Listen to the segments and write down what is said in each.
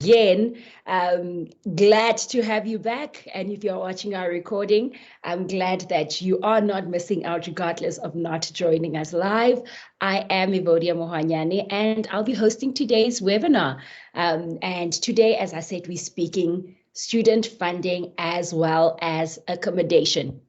again. Glad to have you back. And if you're watching our recording, I'm glad that you are not missing out regardless of not joining us live. I am Evodia Mohanyane, and I'll be hosting today's webinar. And today, as I said, we're speaking student funding as well as accommodation.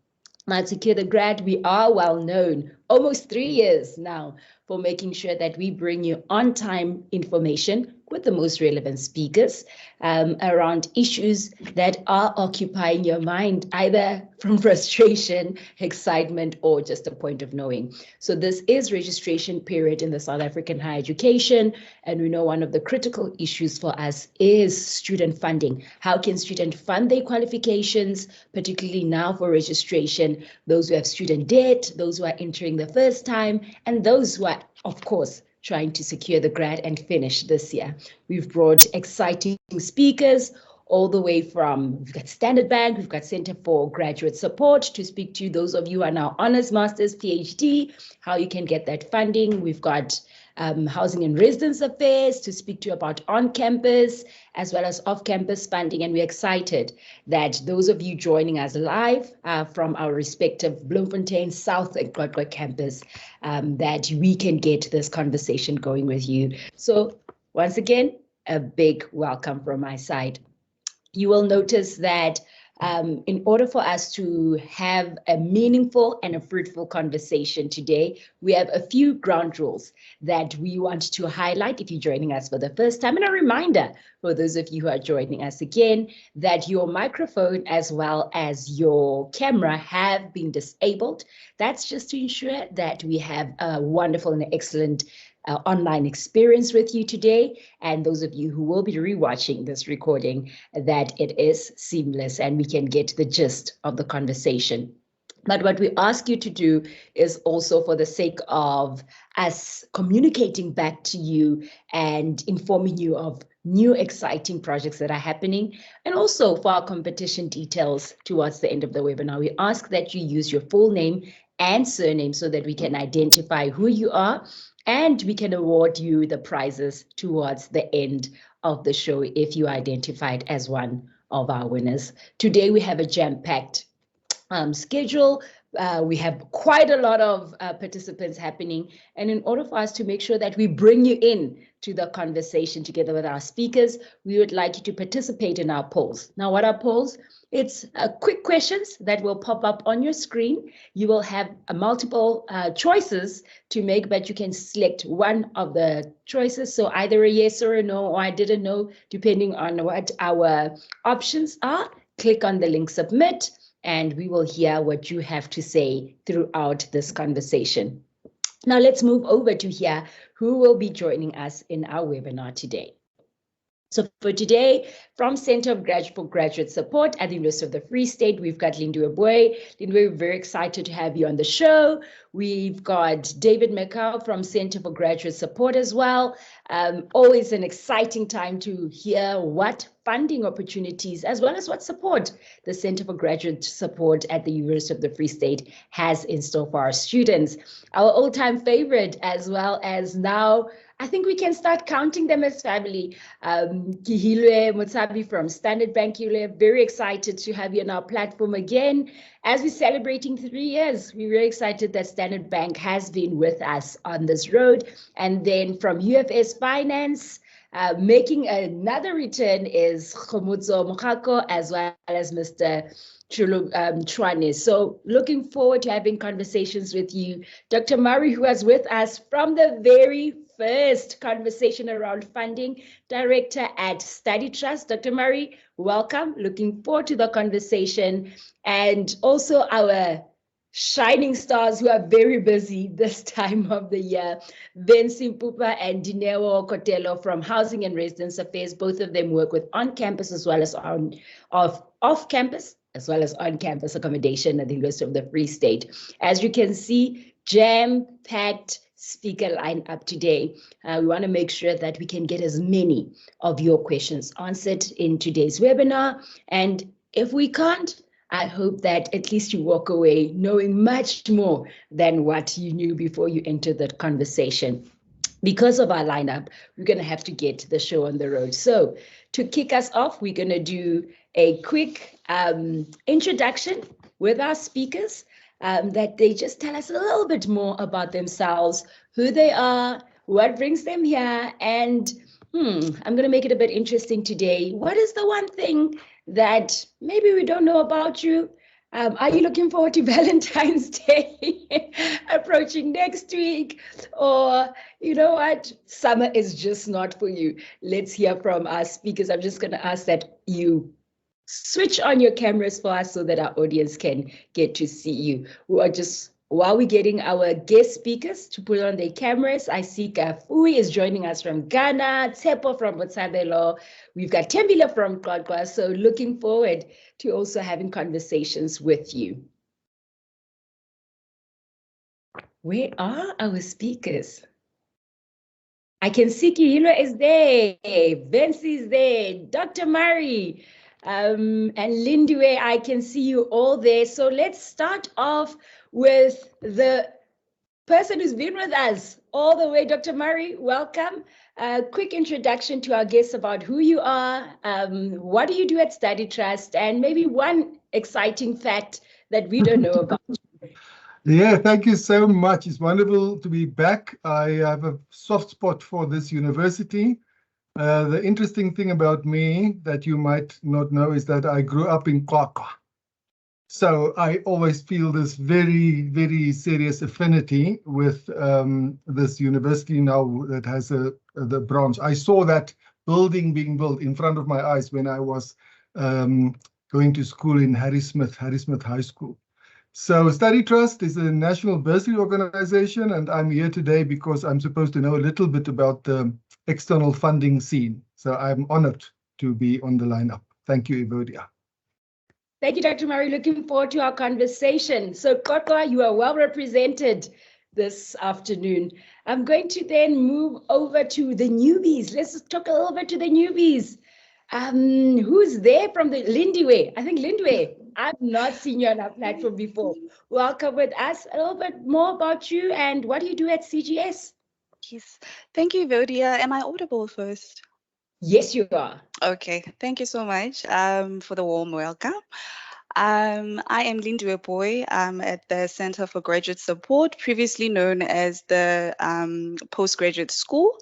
At SecureTheGrad, we are well known, almost 3 years now, for making sure that we bring you on-time information with the most relevant speakers around issues that are occupying your mind, either from frustration, excitement, or just a point of knowing. So this is registration period in the South African higher education, and we know one of the critical issues for us is student funding. How can students fund their qualifications, particularly now for registration, those who have student debt, those who are entering the first time, and those who are, of course, trying to secure the grad and finish this year. We've brought exciting speakers all the way from, we've got Standard Bank, we've got Center for Graduate Support to speak to those of you who are now honors, masters, PhD, how you can get that funding. We've got Housing and Residence Affairs to speak to you about on-campus as well as off-campus funding. And we're excited that those of you joining us live from our respective Bloemfontein, South and Godgoy campus, that we can get this conversation going with you. So once again, a big welcome from my side. You will notice that in order for us to have a meaningful and a fruitful conversation today, we have a few ground rules that we want to highlight if you're joining us for the first time. And a reminder for those of you who are joining us again, that your microphone as well as your camera have been disabled. That's just to ensure that we have a wonderful and excellent online experience with you today, and those of you who will be rewatching this recording, that it is seamless and we can get the gist of the conversation. But what we ask you to do is also for the sake of us communicating back to you and informing you of new exciting projects that are happening, and also for our competition details towards the end of the webinar, we ask that you use your full name and surname so that we can identify who you are, and we can award you the prizes towards the end of the show if you are identified as one of our winners. Today we have a jam-packed schedule. We have quite a lot of participants happening. And in order for us to make sure that we bring you in to the conversation together with our speakers, we would like you to participate in our polls. Now, what are polls? It's quick questions that will pop up on your screen. You will have multiple choices to make, but you can select one of the choices. So either a yes or a no, or I didn't know, depending on what our options are. Click on the link submit, and we will hear what you have to say throughout this conversation. Now let's move over to hear who will be joining us in our webinar today. So for today, from Center for Graduate Support at the University of the Free State, we've got Lindwe Boy. Lindwe, we're very excited to have you on the show. We've got David McCall from Center for Graduate Support as well. Always an exciting time to hear what funding opportunities, as well as what support the Center for Graduate Support at the University of the Free State has in store for our students. Our all-time favorite, as well as now, I think we can start counting them as family. Kihilwe Mutsabi from Standard Bank. Kihilwe, very excited to have you on our platform again. As we're celebrating 3 years, we're very excited that Standard Bank has been with us on this road. And then from UFS Finance, making another return is Khomutso Mokako, as well as Mr. Chwane. So looking forward to having conversations with you. Dr. Murray, who was with us from the very first conversation around funding, director at Study Trust. Dr. Murray, welcome. Looking forward to the conversation. And also our shining stars who are very busy this time of the year, Vinci Pupa and Dineo Kotelo from Housing and Residence Affairs. Both of them work with on-campus as well as off-campus, as well as on-campus accommodation at the University of the Free State. As you can see, jam-packed speaker lineup today. We want to make sure that we can get as many of your questions answered in today's webinar. And if we can't, I hope that at least you walk away knowing much more than what you knew before you entered that conversation. because of our lineup, we're going to have to get the show on the road. So to kick us off, we're going to do a quick introduction with our speakers, that they just tell us a little bit more about themselves, who they are, what brings them here, and I'm going to make it a bit interesting today. What is the one thing that maybe we don't know about you? Are you looking forward to Valentine's Day approaching next week? Or, you know what, summer is just not for you? Let's hear from our speakers. I'm just going to ask that you switch on your cameras for us so that our audience can get to see you. While we're getting our guest speakers to put on their cameras, I see Kafui is joining us from Ghana, Tsepo from Botshabelo. We've got Tembile from Kwakwa. So looking forward to also having conversations with you. Where are our speakers? I can see Kihilo is there, Vinci is there, Dr. Murray, and Lindiwe, I can see you all there. So let's start off with the person who's been with us all the way. Dr. Murray, welcome. A quick introduction to our guests about who you are, what do you do at Study Trust, and maybe one exciting fact that we don't know about. Yeah, thank you so much. It's wonderful to be back. I have a soft spot for this university. The interesting thing about me that you might not know is that I grew up in Kwakwa. So I always feel this very, very serious affinity with this university now that has the branch. I saw that building being built in front of my eyes when I was going to school in Harry Smith High School. So Study Trust is a national bursary organization, and I'm here today because I'm supposed to know a little bit about the external funding scene. So I'm honored to be on the lineup. Thank you, Evodia. Thank you, Dr. Murray. Looking forward to our conversation. So, Kotwa, you are well represented this afternoon. I'm going to then move over to the newbies. Let's talk a little bit to the newbies. Who's there from the Lindiwe? I think Lindiwe, I've not seen you on our platform before. Welcome with us. A little bit more about you and what do you do at CGS? Yes, thank you, Vodia. Am I audible first? Yes, you are. Okay, thank you so much for the warm welcome. I am Lindiwe Boy. I'm at the Center for Graduate Support, previously known as the Postgraduate School.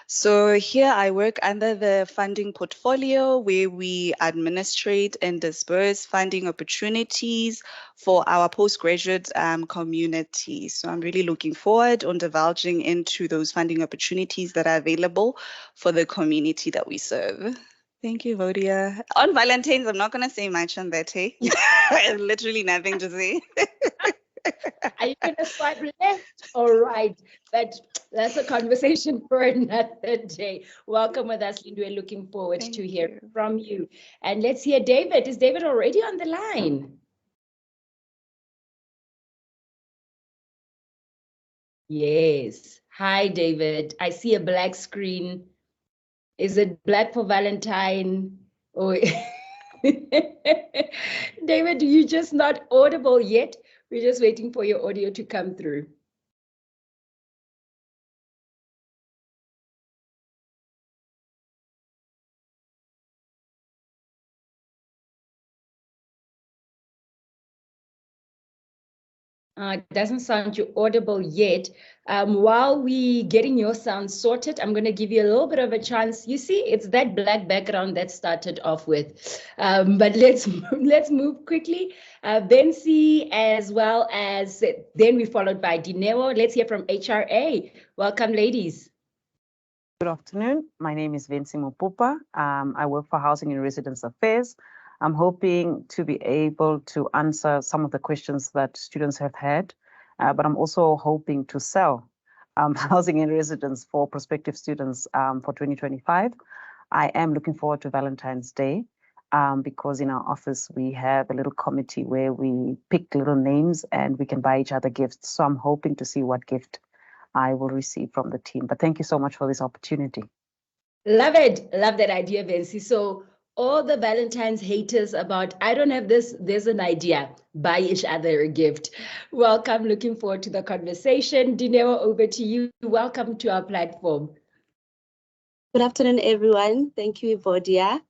So here I work under the funding portfolio where we administrate and disperse funding opportunities for our postgraduate community. So I'm really looking forward on divulging into those funding opportunities that are available for the community that we serve. Thank you, Vodia. On Valentine's, I'm not going to say much on that, hey? I have literally nothing to say. Are you going to swipe left or right? But that's a conversation for another day. Welcome with us, Lindiwe. Looking forward to hear from you. And let's hear David. Is David already on the line? Yes. Hi, David. I see a black screen. Is it black for Valentine? Oh, David, you're just not audible yet. We're just waiting for your audio to come through. It doesn't sound you audible yet. While we getting your sound sorted, I'm going to give you a little bit of a chance. You see, it's that black background that started off with. But let's move quickly. Vinci, as well as then we followed by Dineo. Let's hear from HRA. Welcome, ladies. Good afternoon. My name is Vinci Mopupa. I work for Housing and Residence Affairs. I'm hoping to be able to answer some of the questions that students have had, but I'm also hoping to sell housing and residence for prospective students for 2025. I am looking forward to Valentine's Day because in our office we have a little committee where we pick little names and we can buy each other gifts. So I'm hoping to see what gift I will receive from the team. But thank you so much for this opportunity. Love it. Love that idea, Vinci. So all the Valentine's haters about, I don't have this, there's an idea, buy each other a gift. Welcome, looking forward to the conversation. Dineo, over to you. Welcome to our platform. Good afternoon, everyone. Thank you, Evodia.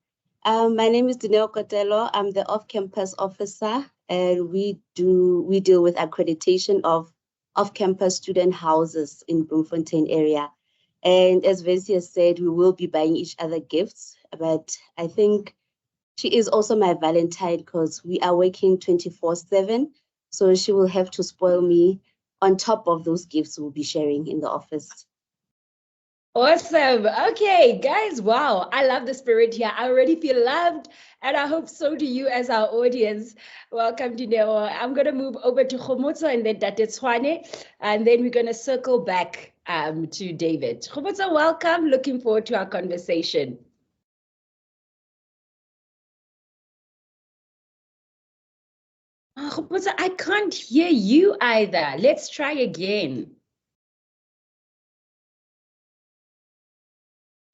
My name is Dineo Kotelo. I'm the off-campus officer, and we deal with accreditation of off-campus student houses in Bloemfontein area. And as Vensia said, we will be buying each other gifts, but I think she is also my Valentine because we are working 24/7. So she will have to spoil me on top of those gifts we'll be sharing in the office. Awesome. Okay, guys, wow. I love the spirit here. I already feel loved, and I hope so do you as our audience. Welcome, Dineo. I'm going to move over to Khomotso and then Tate Tshwane, and then we're going to circle back to David. Khomotso, welcome. Looking forward to our conversation. Khomotso, I can't hear you either. Let's try again.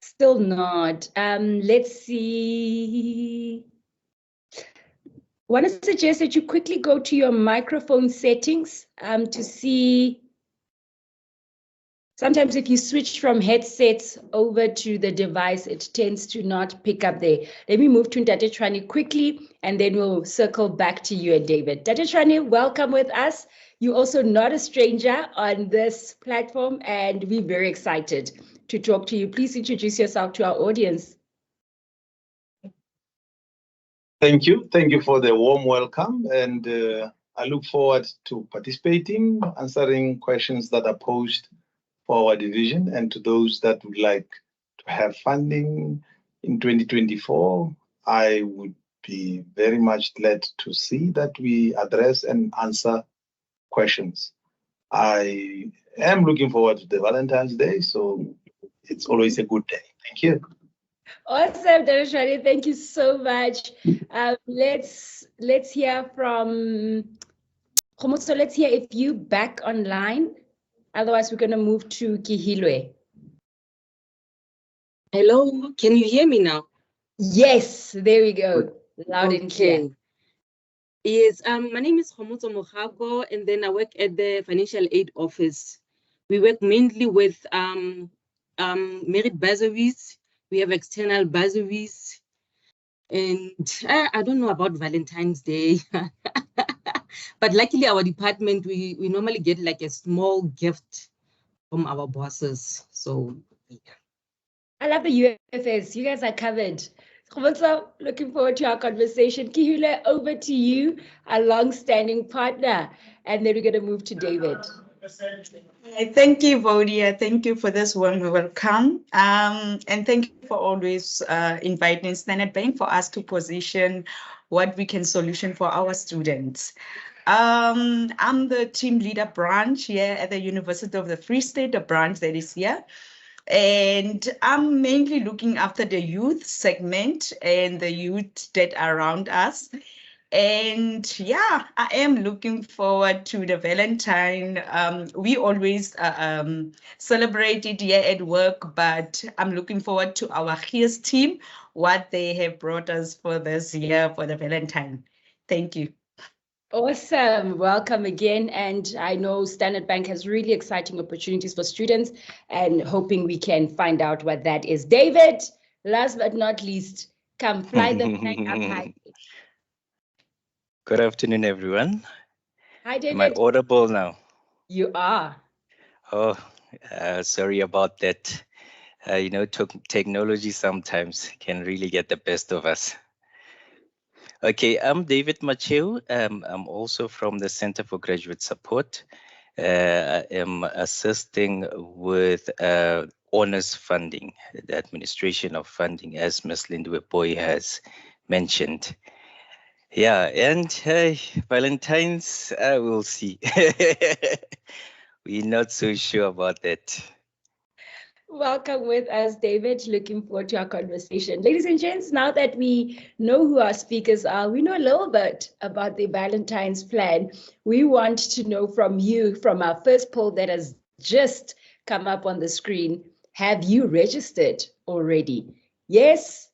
Still not. Let's see. I want to suggest that you quickly go to your microphone settings to see. Sometimes if you switch from headsets over to the device, it tends to not pick up there. Let me move to Tate Tshwane quickly, and then we'll circle back to you and David. Tate Tshwane, welcome with us. You're also not a stranger on this platform, and we're very excited to talk to you. Please introduce yourself to our audience. Thank you. Thank you for the warm welcome. And I look forward to participating, answering questions that are posed for our division and to those that would like to have funding in 2024. I would be very much glad to see that we address and answer questions. I am looking forward to the Valentine's Day, so it's always a good day. Thank you. Awesome, Darashwani. Thank you so much. Let's hear from Khomotso. Let's hear if you back online. Otherwise, we're going to move to Kihilwe. Hello, can you hear me now? Yes, there we go. Loud and clear. Yes, my name is Khomotso Mogako, and then I work at the Financial Aid Office. We work mainly with merit bursaries. We have external bursaries. And I don't know about Valentine's Day. But luckily, our department, we normally get like a small gift from our bosses. So, yeah. I love the UFS. You guys are covered. Khomotso, looking forward to our conversation. Kihile, over to you, a long-standing partner. And then we're going to move to David. Thank you, Vodia. Thank you for this warm welcome. And thank you for always inviting Standard Bank for us to position what we can solution for our students. I'm the team leader branch here at the University of the Free State, the branch that is here. And I'm mainly looking after the youth segment and the youth that are around us. And yeah, I am looking forward to the Valentine. We always celebrate it here at work, but I'm looking forward to our HEARS team, what they have brought us for this year for the Valentine. Thank you. Awesome. Welcome again. And I know Standard Bank has really exciting opportunities for students and hoping we can find out what that is. David, last but not least, come fly the flag up high. Good afternoon, everyone. Hi, David. Am I audible now? You are. Oh, sorry about that. You know, technology sometimes can really get the best of us. Okay, I'm David Macheu. I'm also from the Center for Graduate Support. I am assisting with honors funding, the administration of funding, as Ms. Lindwe-Boy has mentioned. Yeah, and Valentine's, we'll see. We're not so sure about that. Welcome with us, David. Looking forward to our conversation. Ladies and gents, now that we know who our speakers are, we know a little bit about the Valentine's plan. We want to know from you, from our first poll that has just come up on the screen, have you registered already? Yes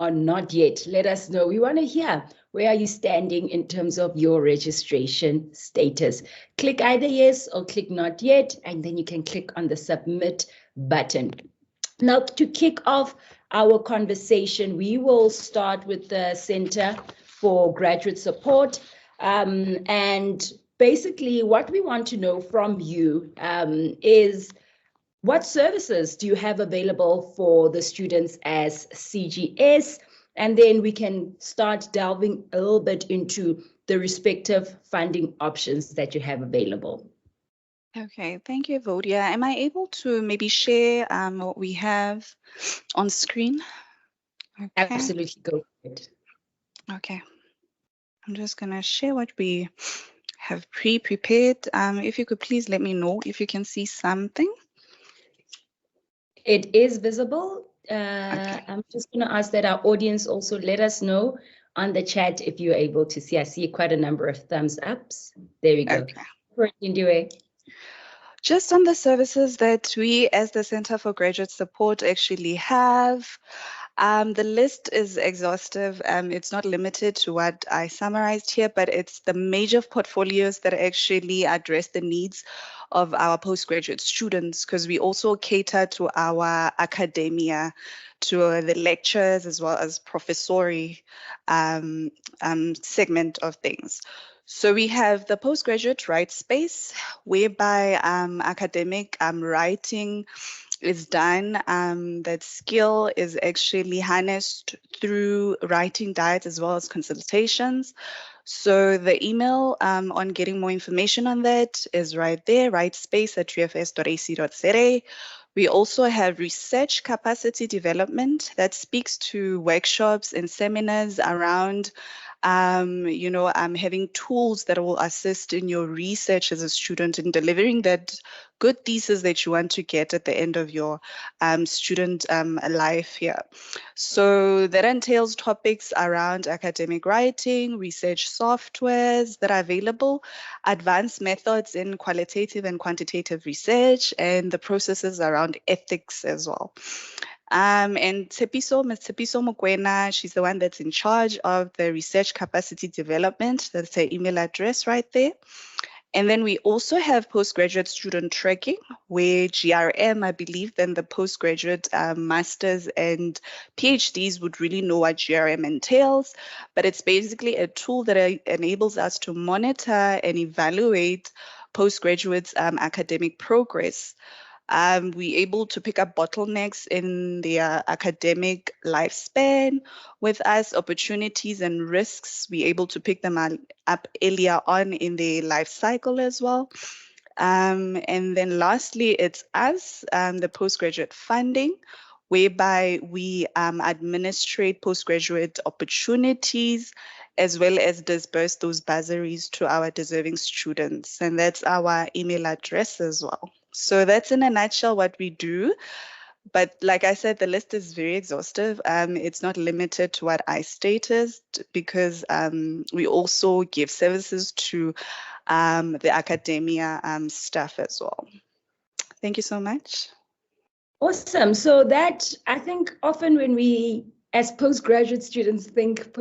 or not yet, let us know. We want to hear, where are you standing in terms of your registration status? Click either yes or click not yet, and then you can click on the submit button. Now, to kick off our conversation, we will start with the Center for Graduate Support. And basically, what we want to know from you is, what services do you have available for the students as CGS? And then we can start delving a little bit into the respective funding options that you have available. Okay, thank you, Vodia. Am I able to maybe share what we have on screen? Okay. Absolutely, go ahead. Okay, I'm just gonna share what we have pre-prepared. If you could please let me know if you can see something. It is visible. Okay. I'm just going to ask that our audience also let us know on the chat if you're able to see. I see quite a number of thumbs ups. There we go. Okay. Just on the services that we as the Center for Graduate Support actually have, the list is exhaustive. It's not limited to what I summarized here, but it's the major portfolios that actually address the needs of our postgraduate students, because we also cater to our academia, to the lectures as well as professoriate segment of things. So we have the postgraduate rights space, whereby academic writing is done. That skill is actually harnessed through writing diets as well as consultations. So the email on getting more information on that is right there, rightspace@ufs.ac.za. We also have research capacity development that speaks to workshops and seminars around having tools that will assist in your research as a student in delivering that good thesis that you want to get at the end of your student life here. So that entails topics around academic writing, research softwares that are available, advanced methods in qualitative and quantitative research, and the processes around ethics as well. And Ms. Tshepiso Mokoena, she's the one that's in charge of the research capacity development. That's her email address right there. And then we also have postgraduate student tracking, where GRM, I believe, then the postgraduate masters and PhDs would really know what GRM entails. But it's basically a tool that enables us to monitor and evaluate postgraduates' academic progress. We're able to pick up bottlenecks in their academic lifespan with us, opportunities and risks. We're able to pick them up earlier on in their life cycle as well. And then lastly, it's us, the postgraduate funding, whereby we administrate postgraduate opportunities as well as disperse those bursaries to our deserving students. And that's our email address as well. So that's in a nutshell what we do. But like I said, the list is very exhaustive. It's not limited to what I stated, because we also give services to the academia staff as well. Thank you so much. Awesome. So that, I think often when we, as postgraduate students, think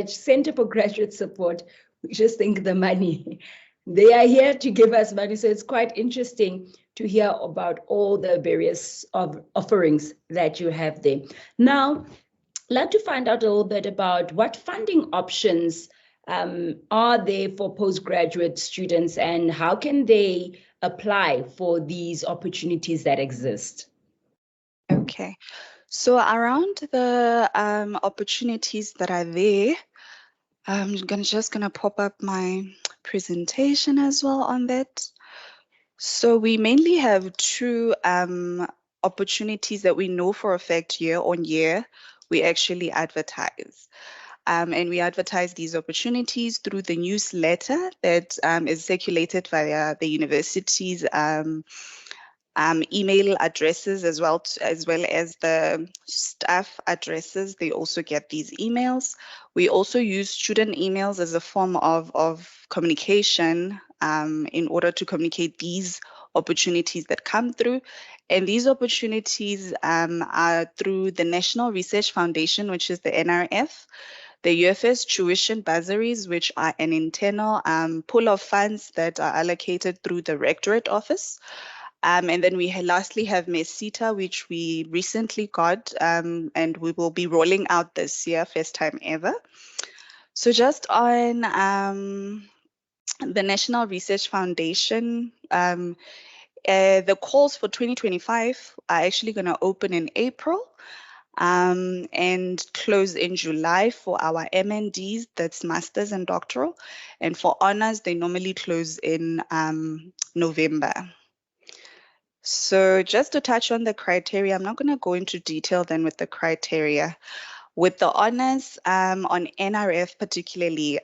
Center for Graduate Support, we just think the money. They are here to give us money. So it's quite interesting to hear about all the various offerings that you have there. Now, I'd like to find out a little bit about what funding options are there for postgraduate students, and how can they apply for these opportunities that exist? Okay, so around the opportunities that are there, I'm just gonna pop up my presentation as well on that. So we mainly have two opportunities that we know for a fact year on year we actually advertise. And we advertise these opportunities through the newsletter that is circulated via the university's email addresses, as well as the staff addresses. They also get these emails. We also use student emails as a form of communication in order to communicate these opportunities that come through. And these opportunities are through the National Research Foundation, which is the NRF, the UFS tuition bursaries, which are an internal pool of funds that are allocated through the Rectorate Office. And then we lastly have MESITA, which we recently got, and we will be rolling out this year, first time ever. So just on the National Research Foundation, the calls for 2025 are actually going to open in April and close in July for our MNDs, that's Masters and Doctoral. And for honors, they normally close in November. So just to touch on the criteria, I'm not going to go into detail then with the criteria. With the honors on NRF particularly,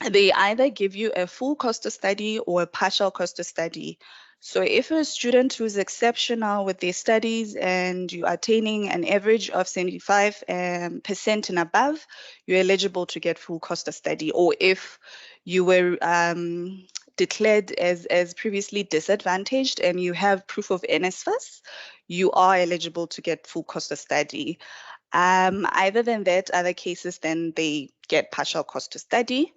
they either give you a full cost of study or a partial cost of study. So if a student who's exceptional with their studies and you are attaining an average of 75% and above, you're eligible to get full cost of study. Or if you were declared as previously disadvantaged and you have proof of NSFAS, you are eligible to get full cost of study. Other than that, other cases, then they get partial cost of study.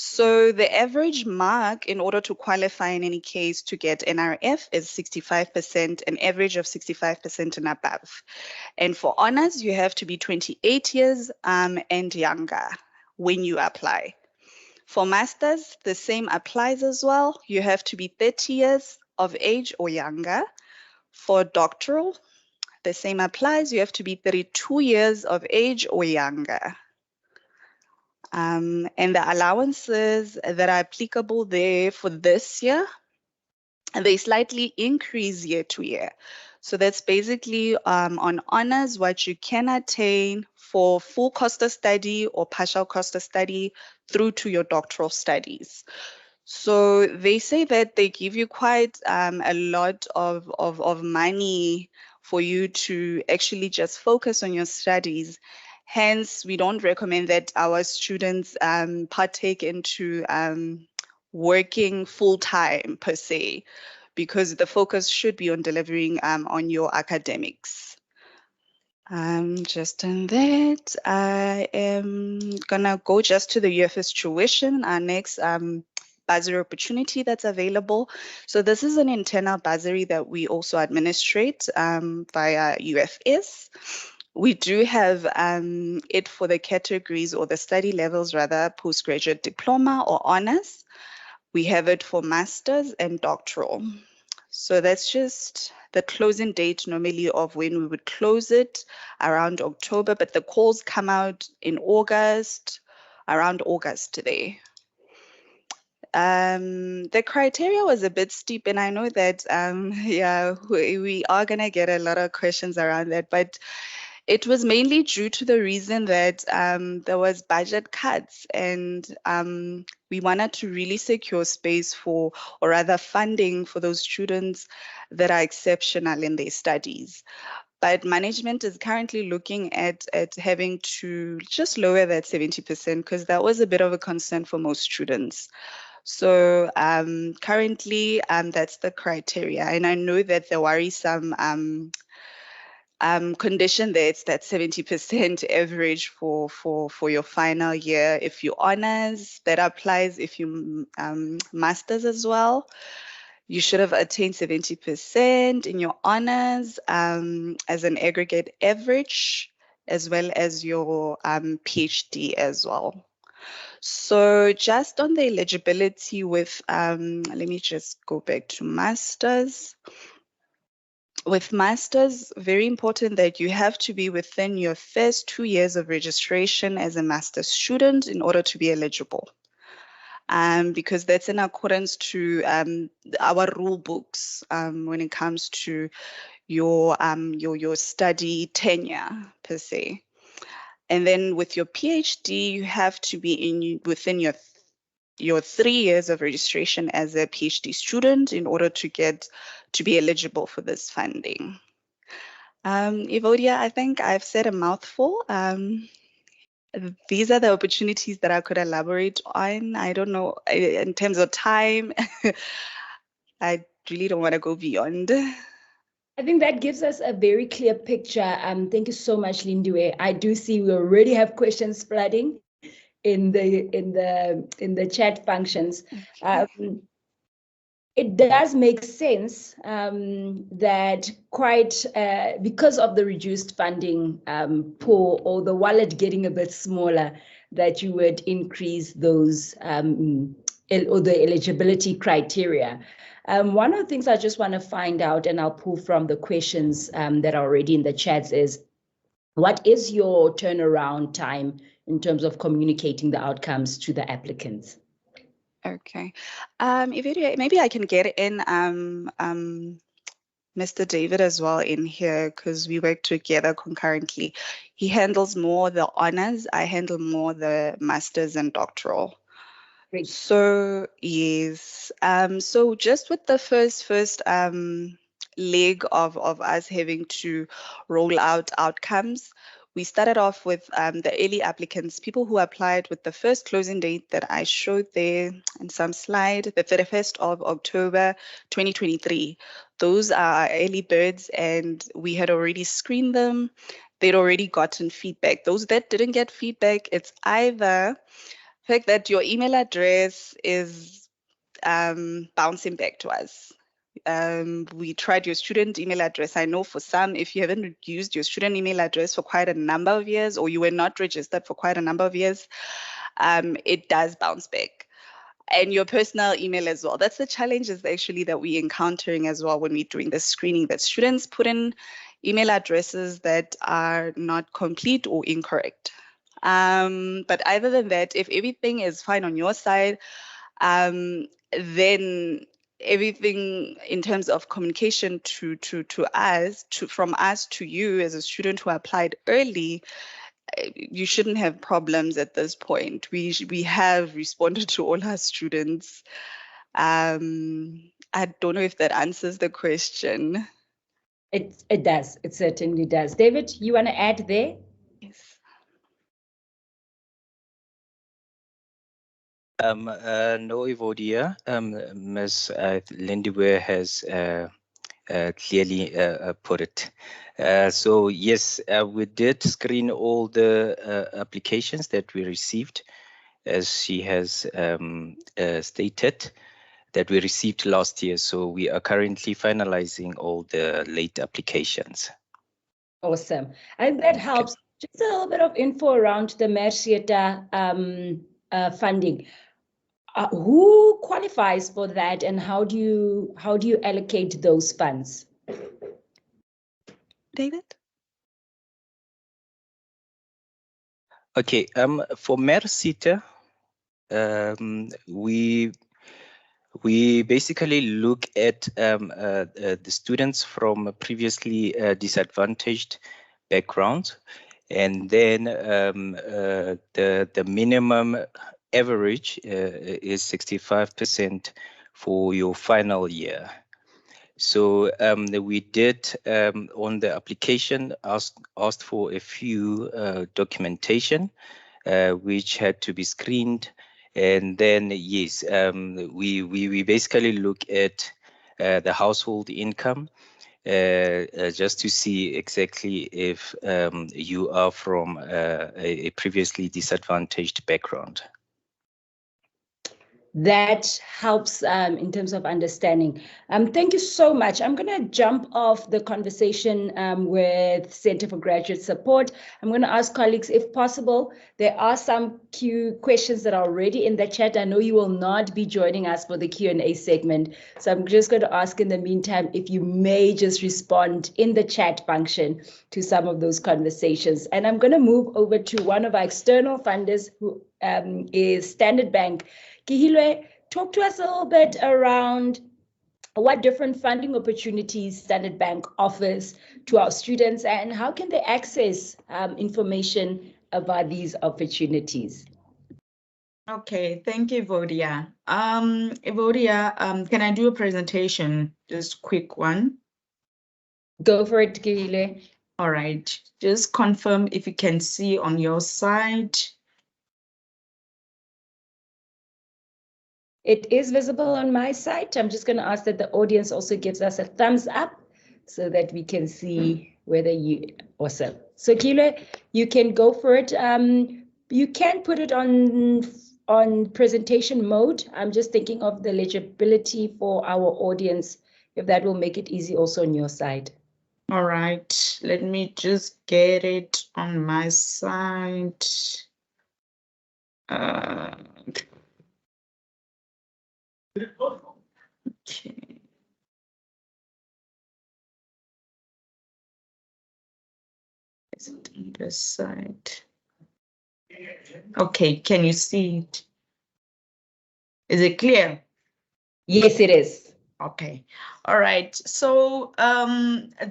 So the average mark in order to qualify in any case to get NRF is 65%, an average of 65% and above. And for honors, you have to be 28 years and younger when you apply. For masters, the same applies as well. You have to be 30 years of age or younger. For doctoral, the same applies. You have to be 32 years of age or younger. And the allowances that are applicable there for this year, they slightly increase year to year. So that's basically on honors, what you can attain for full cost of study or partial cost of study through to your doctoral studies. So they say that they give you quite a lot of money for you to actually just focus on your studies. Hence, we don't recommend that our students partake into working full-time per se, because the focus should be on delivering on your academics. Just on that, I am gonna go just to the UFS tuition, our next bursary opportunity that's available. So this is an internal bursary that we also administrate via UFS. We do have it for the categories or the study levels, rather, postgraduate diploma or honors. We have it for masters and doctoral. So that's just the closing date normally of when we would close it around October, but the calls come out in August, around August today. The criteria was a bit steep, and I know that, yeah, we are going to get a lot of questions around that, but it was mainly due to the reason that there was budget cuts, and we wanted to really secure space for, or rather funding for those students that are exceptional in their studies. But management is currently looking at having to just lower that 70%, because that was a bit of a concern for most students. So currently, that's the criteria. And I know that there worry some condition there, it's that 70% average for your final year. If you honors, that applies. If you masters as well, you should have attained 70% in your honors as an aggregate average, as well as your PhD as well. So just on the eligibility with, let me just go back to masters. With masters, very important that you have to be within your first 2 years of registration as a master's student in order to be eligible. Because that's in accordance to our rule books when it comes to your study tenure per se. And then with your PhD, you have to be within your 3 years of registration as a PhD student in order to be eligible for this funding. Evodia, I think I've said a mouthful. These are the opportunities that I could elaborate on. I don't know, in terms of time, I really don't want to go beyond. I think that gives us a very clear picture. Thank you so much, Lindiwe. I do see we already have questions flooding in the chat functions. It does make sense that quite because of the reduced funding pool or the wallet getting a bit smaller, that you would increase those or the eligibility criteria. One of the things I just want to find out, and I'll pull from the questions that are already in the chats, is what is your turnaround time in terms of communicating the outcomes to the applicants? Okay. Maybe I can get in Mr. David as well in here, because we work together concurrently. He handles more the honors. I handle more the masters and doctoral. Great. So yes. So just with the first leg of us having to roll out outcomes, we started off with the early applicants, people who applied with the first closing date that I showed there in some slide, the 31st of October 2023. Those are early birds, and we had already screened them. They'd already gotten feedback. Those that didn't get feedback, it's either the fact that your email address is bouncing back to us. We tried your student email address. I know for some, if you haven't used your student email address for quite a number of years, or you were not registered for quite a number of years, it does bounce back. And your personal email as well. That's the challenges actually that we're encountering as well when we're doing the screening, that students put in email addresses that are not complete or incorrect. But other than that, if everything is fine on your side, then everything in terms of communication from us to you as a student who applied early, you shouldn't have problems at this point. We have responded to all our students. I don't know if that answers the question. It does. It certainly does. David, you want to add there? Yes. No, Evodia. Ms. Lindiwe has clearly put it. So yes, we did screen all the applications that we received, as she has stated, that we received last year. So we are currently finalizing all the late applications. Awesome. And that helps. Just a little bit of info around the Mercieta funding. Who qualifies for that, and how do you allocate those funds? David? Okay, for Mercieta, we basically look at the students from previously disadvantaged backgrounds, and then the minimum average is 65% for your final year. So we did on the application asked for a few documentation which had to be screened, and then yes, we basically look at the household income just to see exactly if you are from a previously disadvantaged background. That helps in terms of understanding. Thank you so much. I'm going to jump off the conversation with Center for Graduate Support. I'm going to ask colleagues, if possible, there are some questions that are already in the chat. I know you will not be joining us for the Q&A segment, so I'm just going to ask in the meantime if you may just respond in the chat function to some of those conversations. And I'm going to move over to one of our external funders, who is Standard Bank. Kihilwe, talk to us a little bit around what different funding opportunities Standard Bank offers to our students, and how can they access information about these opportunities? Okay, thank you, Evodia. Evodia, can I do a presentation? Just quick one. Go for it, Kihilwe. All right, just confirm if you can see on your side. It is visible on my side. I'm just going to ask that the audience also gives us a thumbs up so that we can see whether you, awesome. So Kile, you can go for it. You can put it on presentation mode. I'm just thinking of the legibility for our audience, if that will make it easy also on your side. All right, let me just get it on my side. Okay. Is it on this side? Okay, can you see it? Is it clear? Yes, it is. Okay, all right. So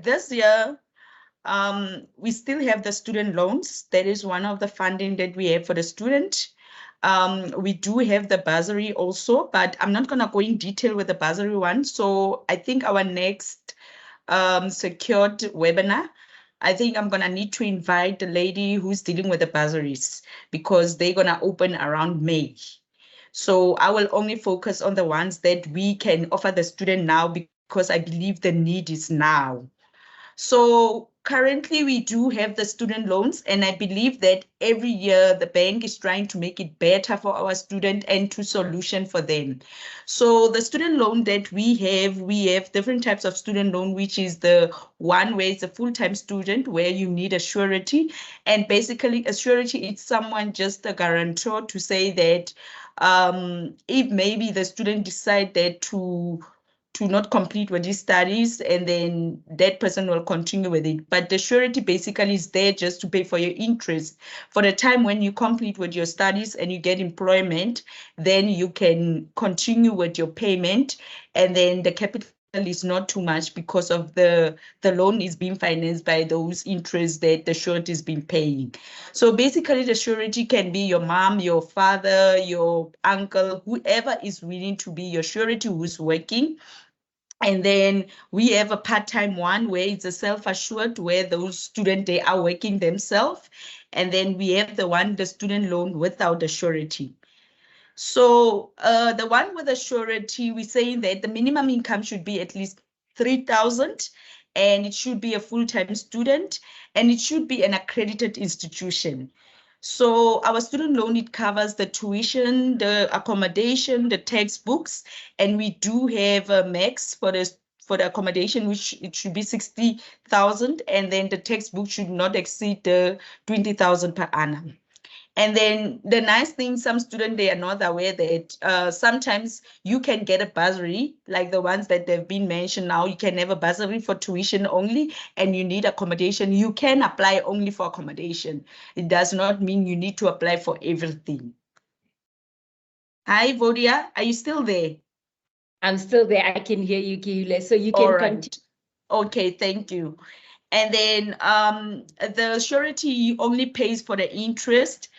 this year, we still have the student loans. That is one of the funding that we have for the student. We do have the bursary also, but I'm not going to go in detail with the bursary one. So I think our next secured webinar, I think I'm going to need to invite the lady who's dealing with the bursaries because they're going to open around May. So I will only focus on the ones that we can offer the student now because I believe the need is now. So currently we do have the student loans, and I believe that every year the bank is trying to make it better for our student and to solution for them. So the student loan that we have different types of student loan, which is the one where it's a full-time student where you need a surety. And basically a surety is someone just a guarantor to say that if maybe the student decided to not complete with his studies, and then that person will continue with it. But the surety basically is there just to pay for your interest. For the time when you complete with your studies and you get employment, then you can continue with your payment, and then the capital is not too much because of the loan is being financed by those interests that the surety is being paying. So basically the surety can be your mom, your father, your uncle, whoever is willing to be your surety who's working. And then we have a part-time one where it's a self-assured, where those students, they are working themselves. And then we have the student loan without a surety. So the one with a surety, we're saying that the minimum income should be at least 3,000, and it should be a full-time student, and it should be an accredited institution. So our student loan, it covers the tuition, the accommodation, the textbooks, and we do have a max for the accommodation, which it should be 60,000, and then the textbook should not exceed the 20,000 per annum. And then the nice thing, some students, they are not aware that sometimes you can get a bursary, like the ones that they've been mentioned now. You can have a bursary for tuition only, and you need accommodation. You can apply only for accommodation. It does not mean you need to apply for everything. Hi, Vodia, are you still there? I'm still there. I can hear you, Kile. So you can continue. Okay, thank you. And then the surety only pays for the interest.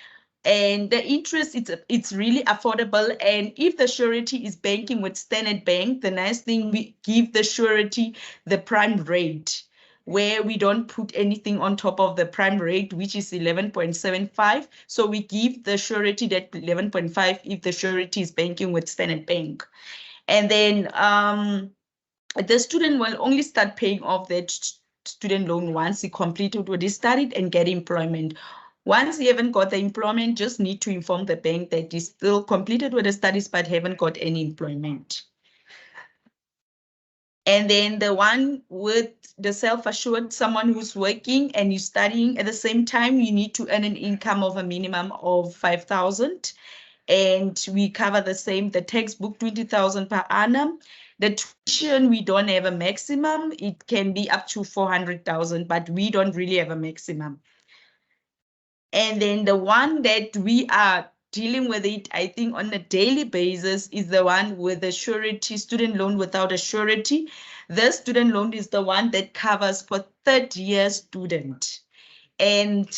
And the interest, it's really affordable. And if the surety is banking with Standard Bank, the nice thing, we give the surety the prime rate, where we don't put anything on top of the prime rate, which is 11.75. So we give the surety that 11.5 if the surety is banking with Standard Bank. And then the student will only start paying off that student loan once he completed what he studied and get employment. Once you haven't got the employment, just need to inform the bank that he's still completed with the studies but haven't got any employment. And then the one with the self-assured, someone who's working and you're studying at the same time, you need to earn an income of a minimum of 5,000. And we cover the same, the textbook 20,000 per annum. The tuition, we don't have a maximum. It can be up to 400,000, but we don't really have a maximum. And then the one that we are dealing with it, I think, on a daily basis is the one with the surety, student loan without a surety. The student loan is the one that covers for third-year student and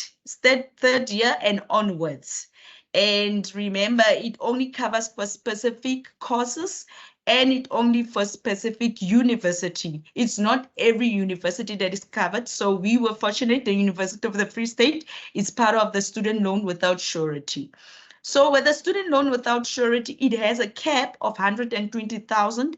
third year and onwards. And remember, it only covers for specific courses, and it only for specific university. It's not every university that is covered. So we were fortunate, the University of the Free State is part of the student loan without surety. So with the student loan without surety, it has a cap of 120,000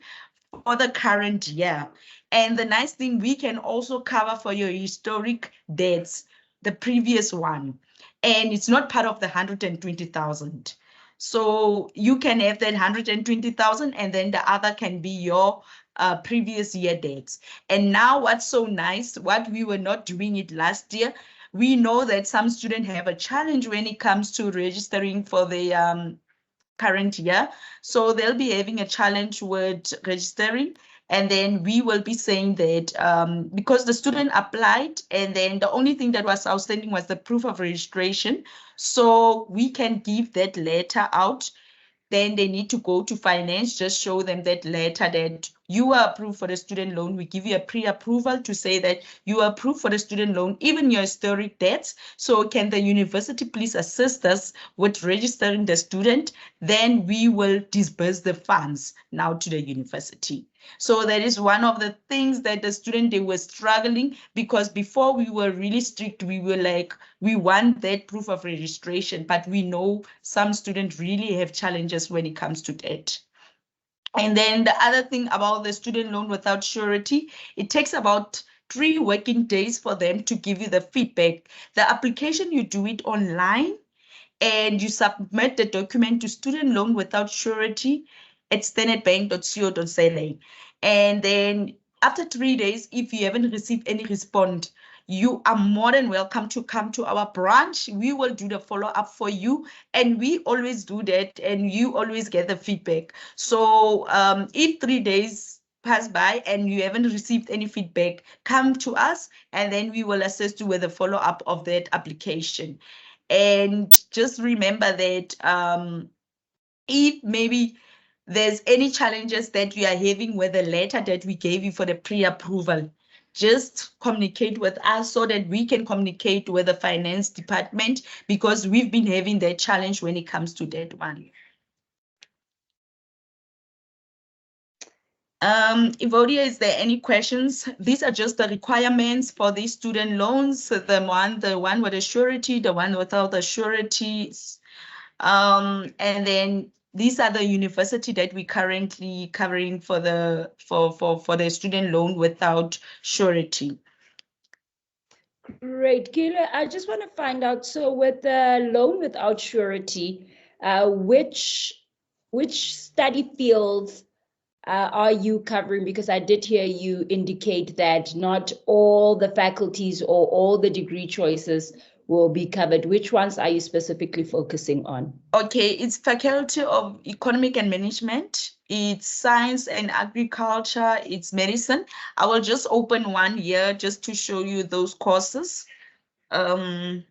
for the current year. And the nice thing, we can also cover for your historic debts, the previous one. And it's not part of the 120,000. So you can have that 120,000 and then the other can be your previous year debts. And now what's so nice, what we were not doing it last year, we know that some students have a challenge when it comes to registering for the current year. So they'll be having a challenge with registering. And then we will be saying that because the student applied and then the only thing that was outstanding was the proof of registration. So we can give that letter out. Then they need to go to finance, just show them that letter that you are approved for the student loan. We give you a pre-approval to say that you are approved for the student loan, even your historic debts. So can the university please assist us with registering the student? Then we will disburse the funds now to the university. So that is one of the things that the student, they were struggling because before we were really strict, we were like, we want that proof of registration, but we know some students really have challenges when it comes to that. And then the other thing about the student loan without surety, it takes about 3 working days for them to give you the feedback. The application, you do it online and you submit the document to student loan without surety at standardbank.co.za. And then after 3 days, if you haven't received any response, you are more than welcome to come to our branch. We will do the follow-up for you. And we always do that and you always get the feedback. So if 3 days pass by and you haven't received any feedback, come to us and then we will assist you with the follow-up of that application. And just remember that if maybe there's any challenges that you are having with the letter that we gave you for the pre-approval, just communicate with us so that we can communicate with the finance department because we've been having that challenge when it comes to that one. Evodia, is there any questions? These are just the requirements for these student loans. The one with a surety, the one without the sureties. And then these are the university that we currently covering for the student loan without surety. Great, Kayla. I just want to find out, so with the loan without surety, which study fields are you covering? Because I did hear you indicate that not all the faculties or all the degree choices will be covered. Which ones are you specifically focusing on? Okay, it's Faculty of Economic and Management, it's Science and Agriculture, it's Medicine. I will just open one here just to show you those courses. Can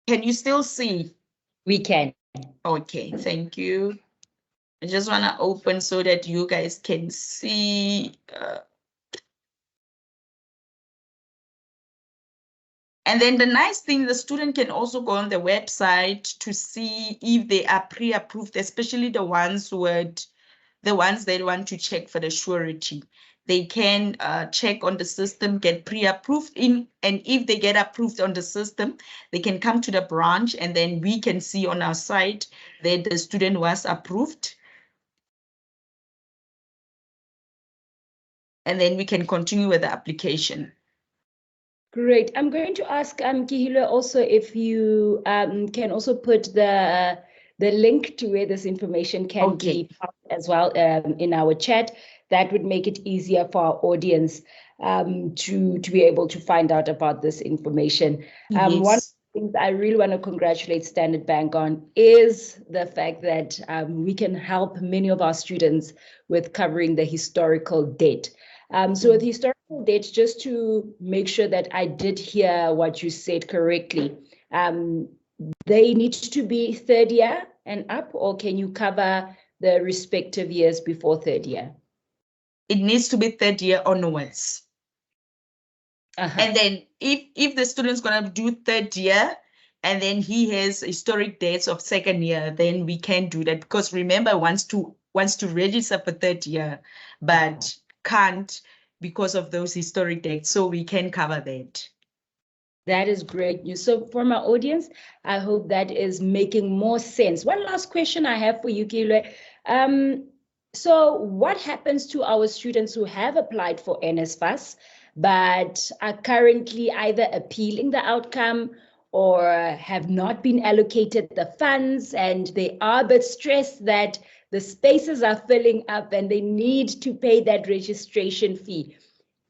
you still see? We can. Okay, thank you. I just want to open so that you guys can see. And then the nice thing, the student can also go on the website to see if they are pre-approved, especially the ones they want to check for the surety. They can check on the system, get pre-approved and if they get approved on the system, they can come to the branch and then we can see on our site that the student was approved. And then we can continue with the application. Great. I'm going to ask Kihilo also if you can also put the link to where this information can be found as well in our chat. That would make it easier for our audience to be able to find out about this information. Yes. One of the things I really want to congratulate Standard Bank on is the fact that we can help many of our students with covering the historical debt. So with historical debt, just to make sure that I did hear what you said correctly, they need to be 3rd year and up, or can you cover the respective years before 3rd year? It needs to be 3rd year onwards. And then if the student's gonna do 3rd year and then he has historic debts of 2nd year, then we can do that because remember wants to register for 3rd year, but can't because of those historic debts. So we can cover that. That is great news. So for my audience, I hope that is making more sense. One last question I have for you, Kilwe. So what happens to our students who have applied for NSFAS, but are currently either appealing the outcome or have not been allocated the funds, and they are a bit stressed that the spaces are filling up and they need to pay that registration fee?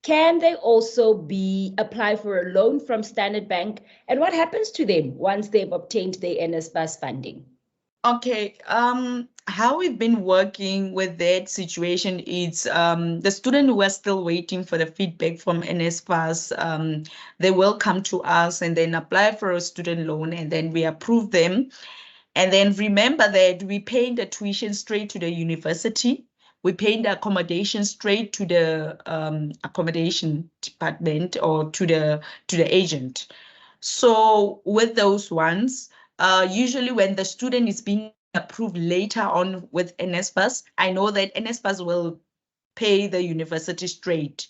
Can they also apply for a loan from Standard Bank? And what happens to them once they've obtained their NSFAS funding? Okay, how we've been working with that situation is the student who are still waiting for the feedback from NSFAS, they will come to us and then apply for a student loan, and then we approve them. And then remember that we pay the tuition straight to the university. We pay the accommodation straight to the accommodation department or to the agent. So with those ones, usually when the student is being approved later on with NSFAS, I know that NSFAS will pay the university straight.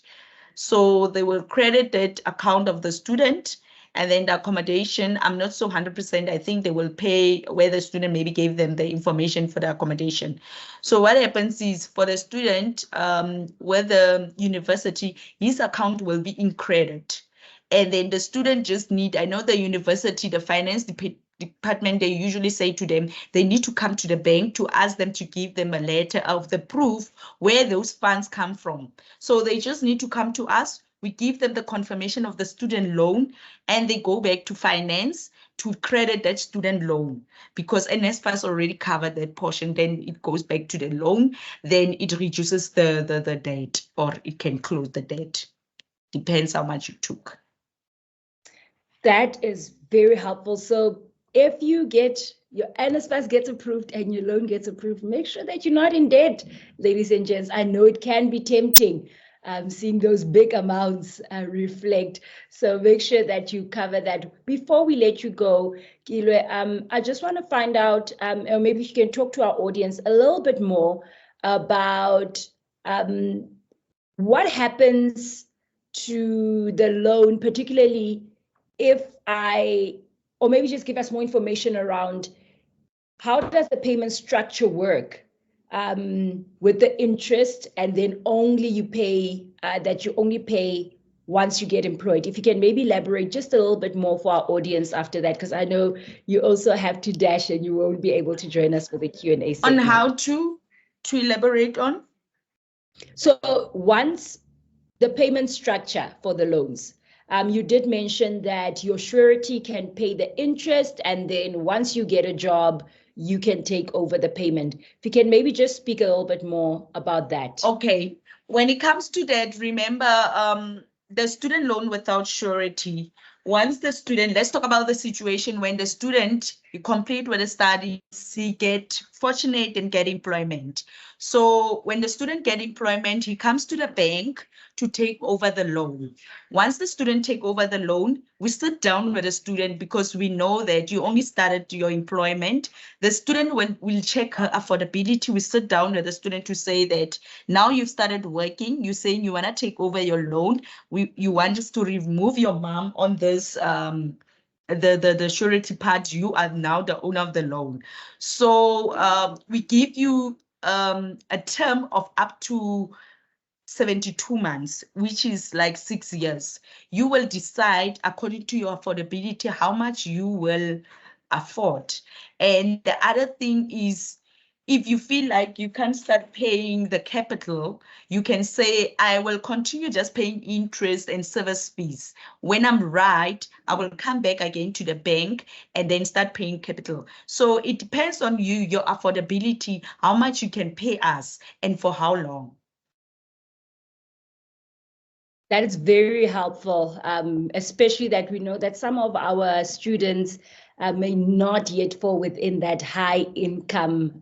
So they will credit that account of the student, and then the accommodation, I'm not so 100%, I think they will pay where the student maybe gave them the information for the accommodation. So what happens is for the student, with the university, his account will be in credit. And then the student just need, I know the university, the finance department, they usually say to them, they need to come to the bank to ask them to give them a letter of the proof where those funds come from. So they just need to come to us. We give them the confirmation of the student loan, and they go back to finance to credit that student loan, because NSFAS already covered that portion. Then it goes back to the loan, then it reduces the debt, or it can close the debt. Depends how much you took. That is very helpful. So if you get your NSFAS gets approved and your loan gets approved, make sure that you're not in debt, ladies and gents. I know it can be tempting seeing those big amounts reflect. So make sure that you cover that. Before we let you go, Kilwe, I just want to find out, or maybe you can talk to our audience a little bit more about what happens to the loan, particularly if or maybe just give us more information around how does the payment structure work with the interest, and then only you pay, that you only pay once you get employed. If you can maybe elaborate just a little bit more for our audience after that, because I know you also have to dash and you won't be able to join us for the Q&A segment. On how to elaborate on? So once the payment structure for the loans, you did mention that your surety can pay the interest, and then once you get a job, you can take over the payment. If you can maybe just speak a little bit more about that. Okay. When it comes to that, remember the student loan without surety. Once the student, let's talk about the situation when the student complete with the studies, he get fortunate and get employment. So when the student get employment, he comes to the bank to take over the loan. Once the student take over the loan, we sit down with the student, because we know that you only started your employment. The student will check her affordability. We sit down with the student to say that now you've started working, you're saying you want to take over your loan. You want us to remove your mom on this the surety part. You are now the owner of the loan. So we give you a term of up to 72 months, which is like 6 years. You will decide according to your affordability how much you will afford. And the other thing is, if you feel like you can't start paying the capital, you can say, I will continue just paying interest and service fees. When I'm right, I will come back again to the bank and then start paying capital. So it depends on you, your affordability, how much you can pay us and for how long. That is very helpful, especially that we know that some of our students may not yet fall within that high income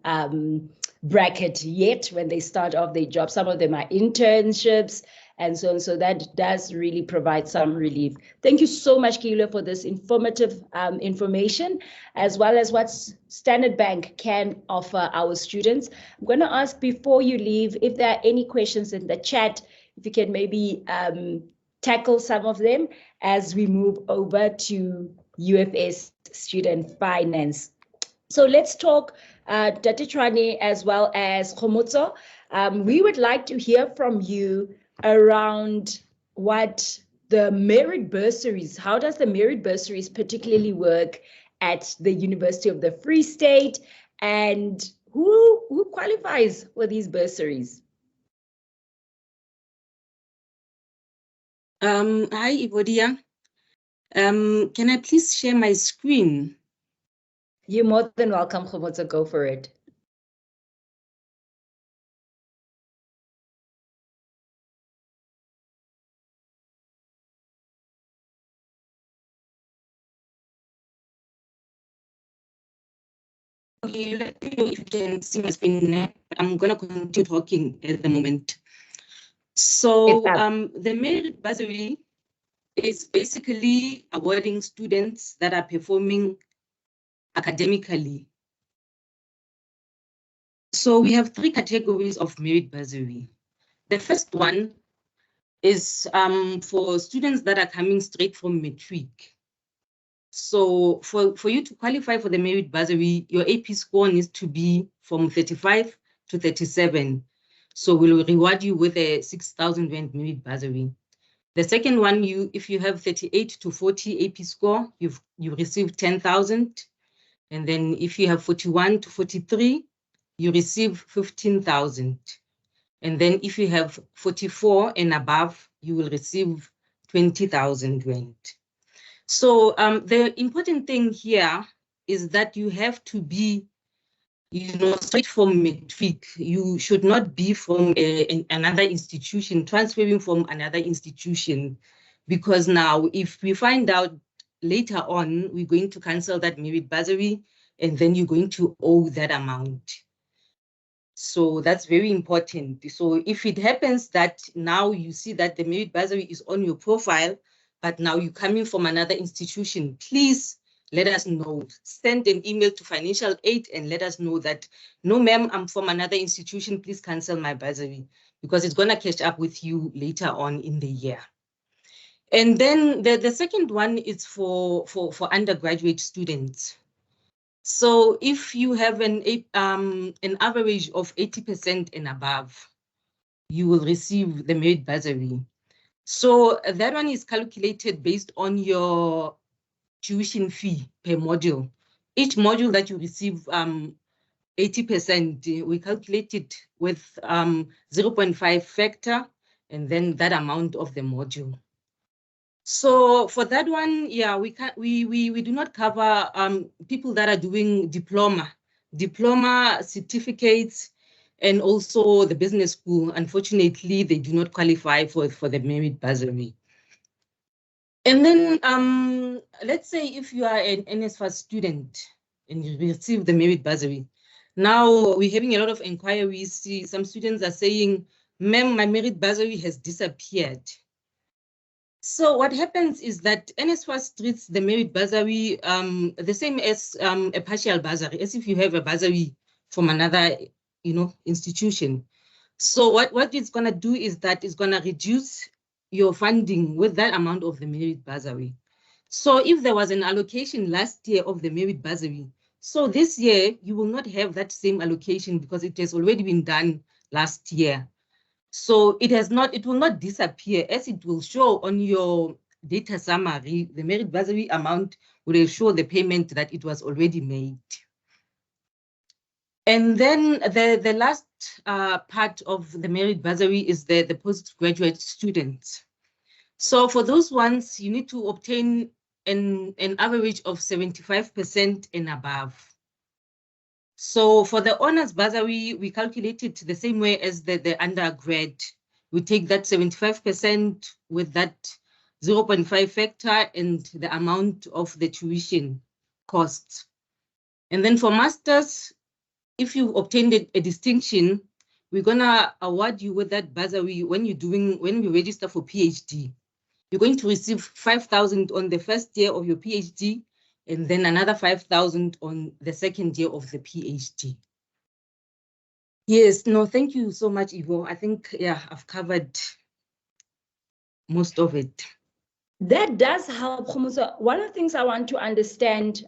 bracket yet when they start off their job. Some of them are internships and so on. So that does really provide some relief. Thank you so much, Kilwe, for this informative information, as well as what Standard Bank can offer our students. I'm going to ask before you leave if there are any questions in the chat. If you can maybe tackle some of them as we move over to UFS student finance. So let's talk, Tatichwane as well as Khomotso. We would like to hear from you around what the merit bursaries, how does the merit bursaries particularly work at the University of the Free State, and who qualifies for these bursaries? Hi, Ivodia. Can I please share my screen? You're more than welcome, Khomotso, go for it. Okay, let me know if you can see my screen. I'm going to continue talking at the moment. So the merit bursary is basically awarding students that are performing academically. So we have three categories of merit bursary. The first one is for students that are coming straight from matric. So for you to qualify for the merit bursary, your AP score needs to be from 35 to 37. So we'll reward you with a 6,000 Rand merit bursary. The second one, if you have 38 to 40 AP score, you receive 10,000. And then if you have 41 to 43, you receive 15,000. And then if you have 44 and above, you will receive 20,000 Rand. So the important thing here is that you have to be, straight from matric. You should not be from another institution, transferring from another institution, because now if we find out later on, we're going to cancel that merit bursary, and then you're going to owe that amount. So that's very important. So if it happens that now you see that the merit bursary is on your profile, but now you're coming from another institution, please let us know. Send an email to financial aid and let us know that, no, ma'am, I'm from another institution, please cancel my bursary, because it's going to catch up with you later on in the year. And then the second one is for undergraduate students. So if you have an average of 80% and above, you will receive the merit bursary. So that one is calculated based on your tuition fee per module. Each module that you receive 80%, we calculate it with 0.5 factor, and then that amount of the module. So for that one, yeah, we do not cover people that are doing diploma certificates, and also the business school. Unfortunately, they do not qualify for the merit bursary. And then let's say if you are an NSFAS student and you receive the merit bursary, now we're having a lot of inquiries. See, some students are saying, ma'am, my merit bursary has disappeared. So what happens is that NSFAS treats the merit bursary the same as a partial bursary, as if you have a bursary from another, institution. So what it's going to do is that it's going to reduce your funding with that amount of the merit bursary. So if there was an allocation last year of the merit bursary, so this year you will not have that same allocation because it has already been done last year. So it will not disappear, as it will show on your data summary. The merit bursary amount will show the payment that it was already made. And then the last part of the merit bursary is the postgraduate students. So for those ones, you need to obtain an average of 75% and above. So for the honors bursary, we calculate it the same way as the undergrad. We take that 75% with that 0.5 factor and the amount of the tuition costs. And then for masters, if you obtained a distinction, we're gonna award you with that bursary when you register for PhD. You're going to receive 5,000 on the first year of your PhD, and then another 5,000 on the second year of the PhD. Yes, no, thank you so much, Ivo. I think, yeah, I've covered most of it. That does help. So one of the things I want to understand,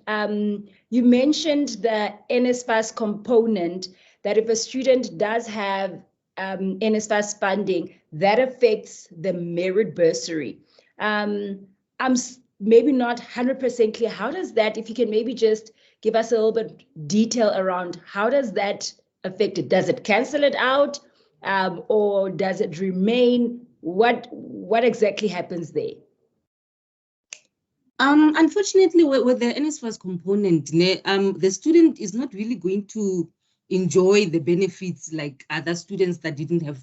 you mentioned the NSFAS component, that if a student does have NSFAS funding, that affects the merit bursary. I'm maybe not 100% clear. How does that, if you can maybe just give us a little bit detail around how does that affect it? Does it cancel it out, or does it remain? What exactly happens there? Unfortunately, with the NSFAS component, the student is not really going to enjoy the benefits like other students that didn't have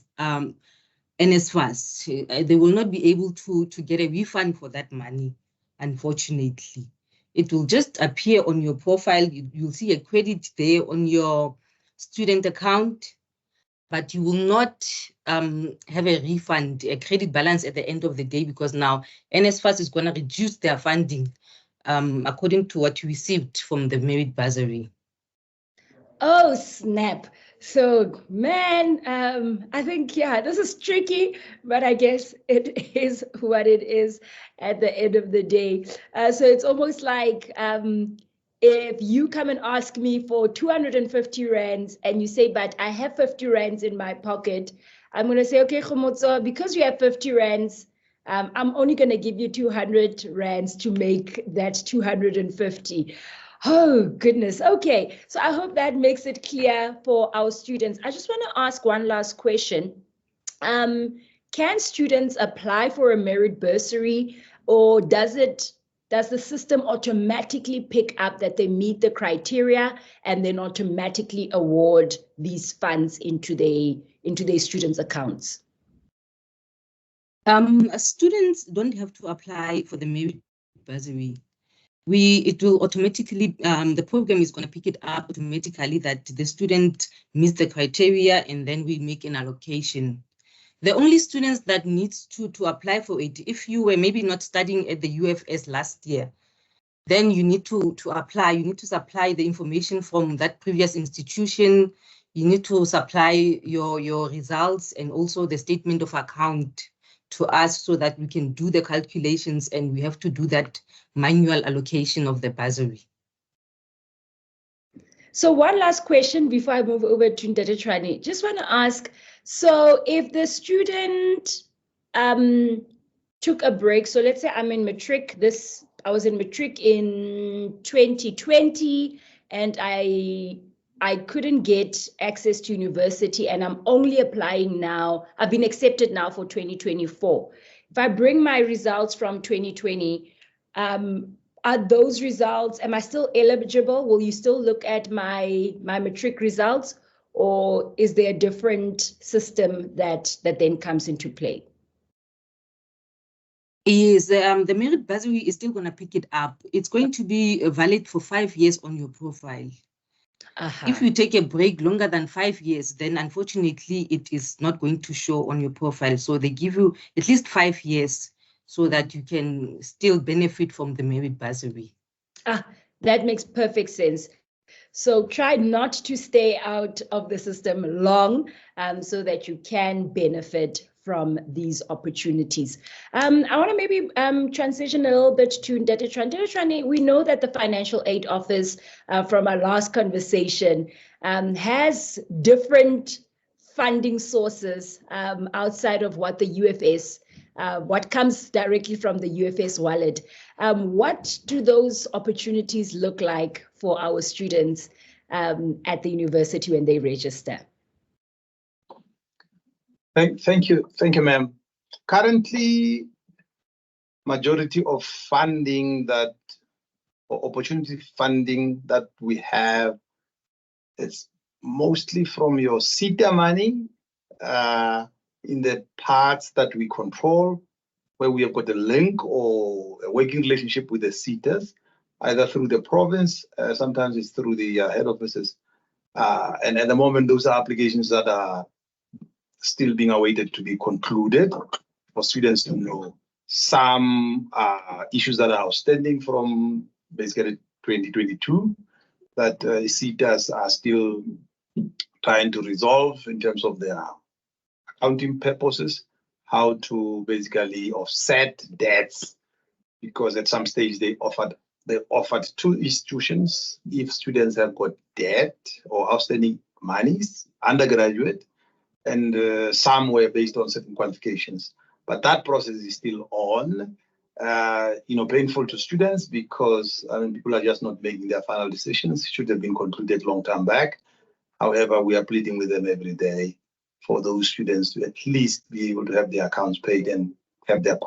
NSFAS. They will not be able to get a refund for that money, unfortunately. It will just appear on your profile. You'll see a credit there on your student account, but you will not have a refund, a credit balance at the end of the day, because now NSFAS is going to reduce their funding according to what you received from the merit bursary. Oh, snap. So, man, I think, yeah, this is tricky, but I guess it is what it is at the end of the day. So it's almost like if you come and ask me for 250 rands and you say, but I have 50 rands in my pocket, I'm going to say, okay, Khomotso, because you have 50 rands, I'm only going to give you 200 rands to make that 250. Oh, goodness. Okay. So I hope that makes it clear for our students. I just want to ask one last question. Can students apply for a merit bursary, or does the system automatically pick up that they meet the criteria and then automatically award these funds into their students' accounts? Students don't have to apply for the merit bursary. It will automatically, the program is going to pick it up automatically that the student meets the criteria, and then we make an allocation. The only students that needs to apply for it, if you were maybe not studying at the UFS last year, then you need to apply. You need to supply the information from that previous institution. You need to supply your results and also the statement of account to us so that we can do the calculations, and we have to do that manual allocation of the bursary. So one last question before I move over to Ndete Trani. Just want to ask, so if the student took a break, so let's say I'm in matric, I was in matric in 2020 and I couldn't get access to university and I'm only applying now, I've been accepted now for 2024. If I bring my results from 2020, are those results, am I still eligible? Will you still look at my matric results, or is there a different system that then comes into play? Is the merit bursary is still going to pick it up. It's going to be valid for 5 years on your profile. If you take a break longer than 5 years, then unfortunately it is not going to show on your profile. So they give you at least 5 years so that you can still benefit from the merit bursary. That makes perfect sense. So try not to stay out of the system long so that you can benefit from these opportunities. I want to maybe transition a little bit to Ndete Trani. We know that the Financial Aid Office, from our last conversation, has different funding sources outside of what the UFS, what comes directly from the UFS wallet. What do those opportunities look like for our students at the university when they register? Thank you, ma'am. Currently, majority of funding or opportunity funding that we have, it's mostly from your SETA money in the parts that we control, where we have got a link or a working relationship with the SETAs, either through the province, sometimes it's through the head offices. And at the moment, those are applications that are still being awaited to be concluded for students to know. Some issues that are outstanding from basically 2022 that SETAs are still trying to resolve in terms of their accounting purposes. how to basically offset debts, because at some stage they offered to institutions, if students have got debt or outstanding monies, undergraduate, and some were based on certain qualifications. But that process is still on. Painful to students because people are just not making their final decisions. It should have been concluded long time back. However, we are pleading with them every day for those students to at least be able to have their accounts paid and have their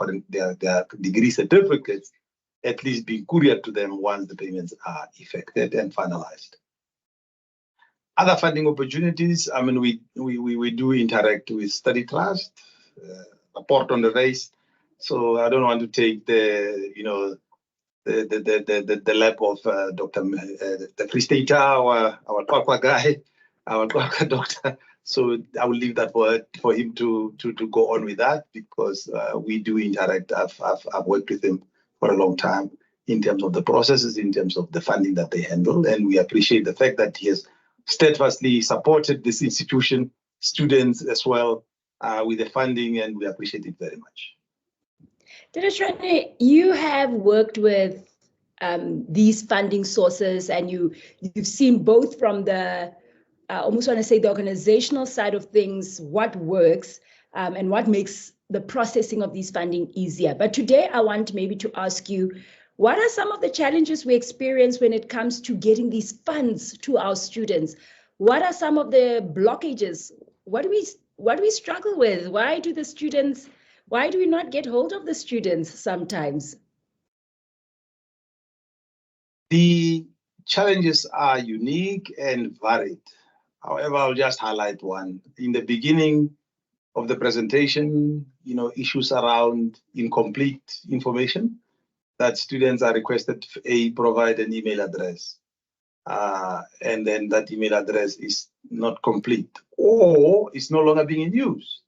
degree certificates at least be couriered to them once the payments are effected and finalized. Other funding opportunities, we do interact with Study Trust, report on the race. So I don't want to take the lap of Dr. The Free State, our Kwakwa guy, our Kwakwa doctor. So I will leave that for him to go on with that, because we do interact. I've worked with him for a long time in terms of the processes, in terms of the funding that they handle, and we appreciate the fact that he has steadfastly supported this institution, students as well, with the funding, and we appreciate it very much. Dr. you have worked with these funding sources, and you've seen both from the, almost want to say the organizational side of things, what works and what makes the processing of these funding easier. But today I want maybe to ask you, what are some of the challenges we experience when it comes to getting these funds to our students? What are some of the blockages? What do we struggle with? Why do we not get hold of the students sometimes? The challenges are unique and varied. However, I'll just highlight one. In the beginning of the presentation, issues around incomplete information, that students are requested to provide an email address. And then that email address is not complete or it's no longer being in use.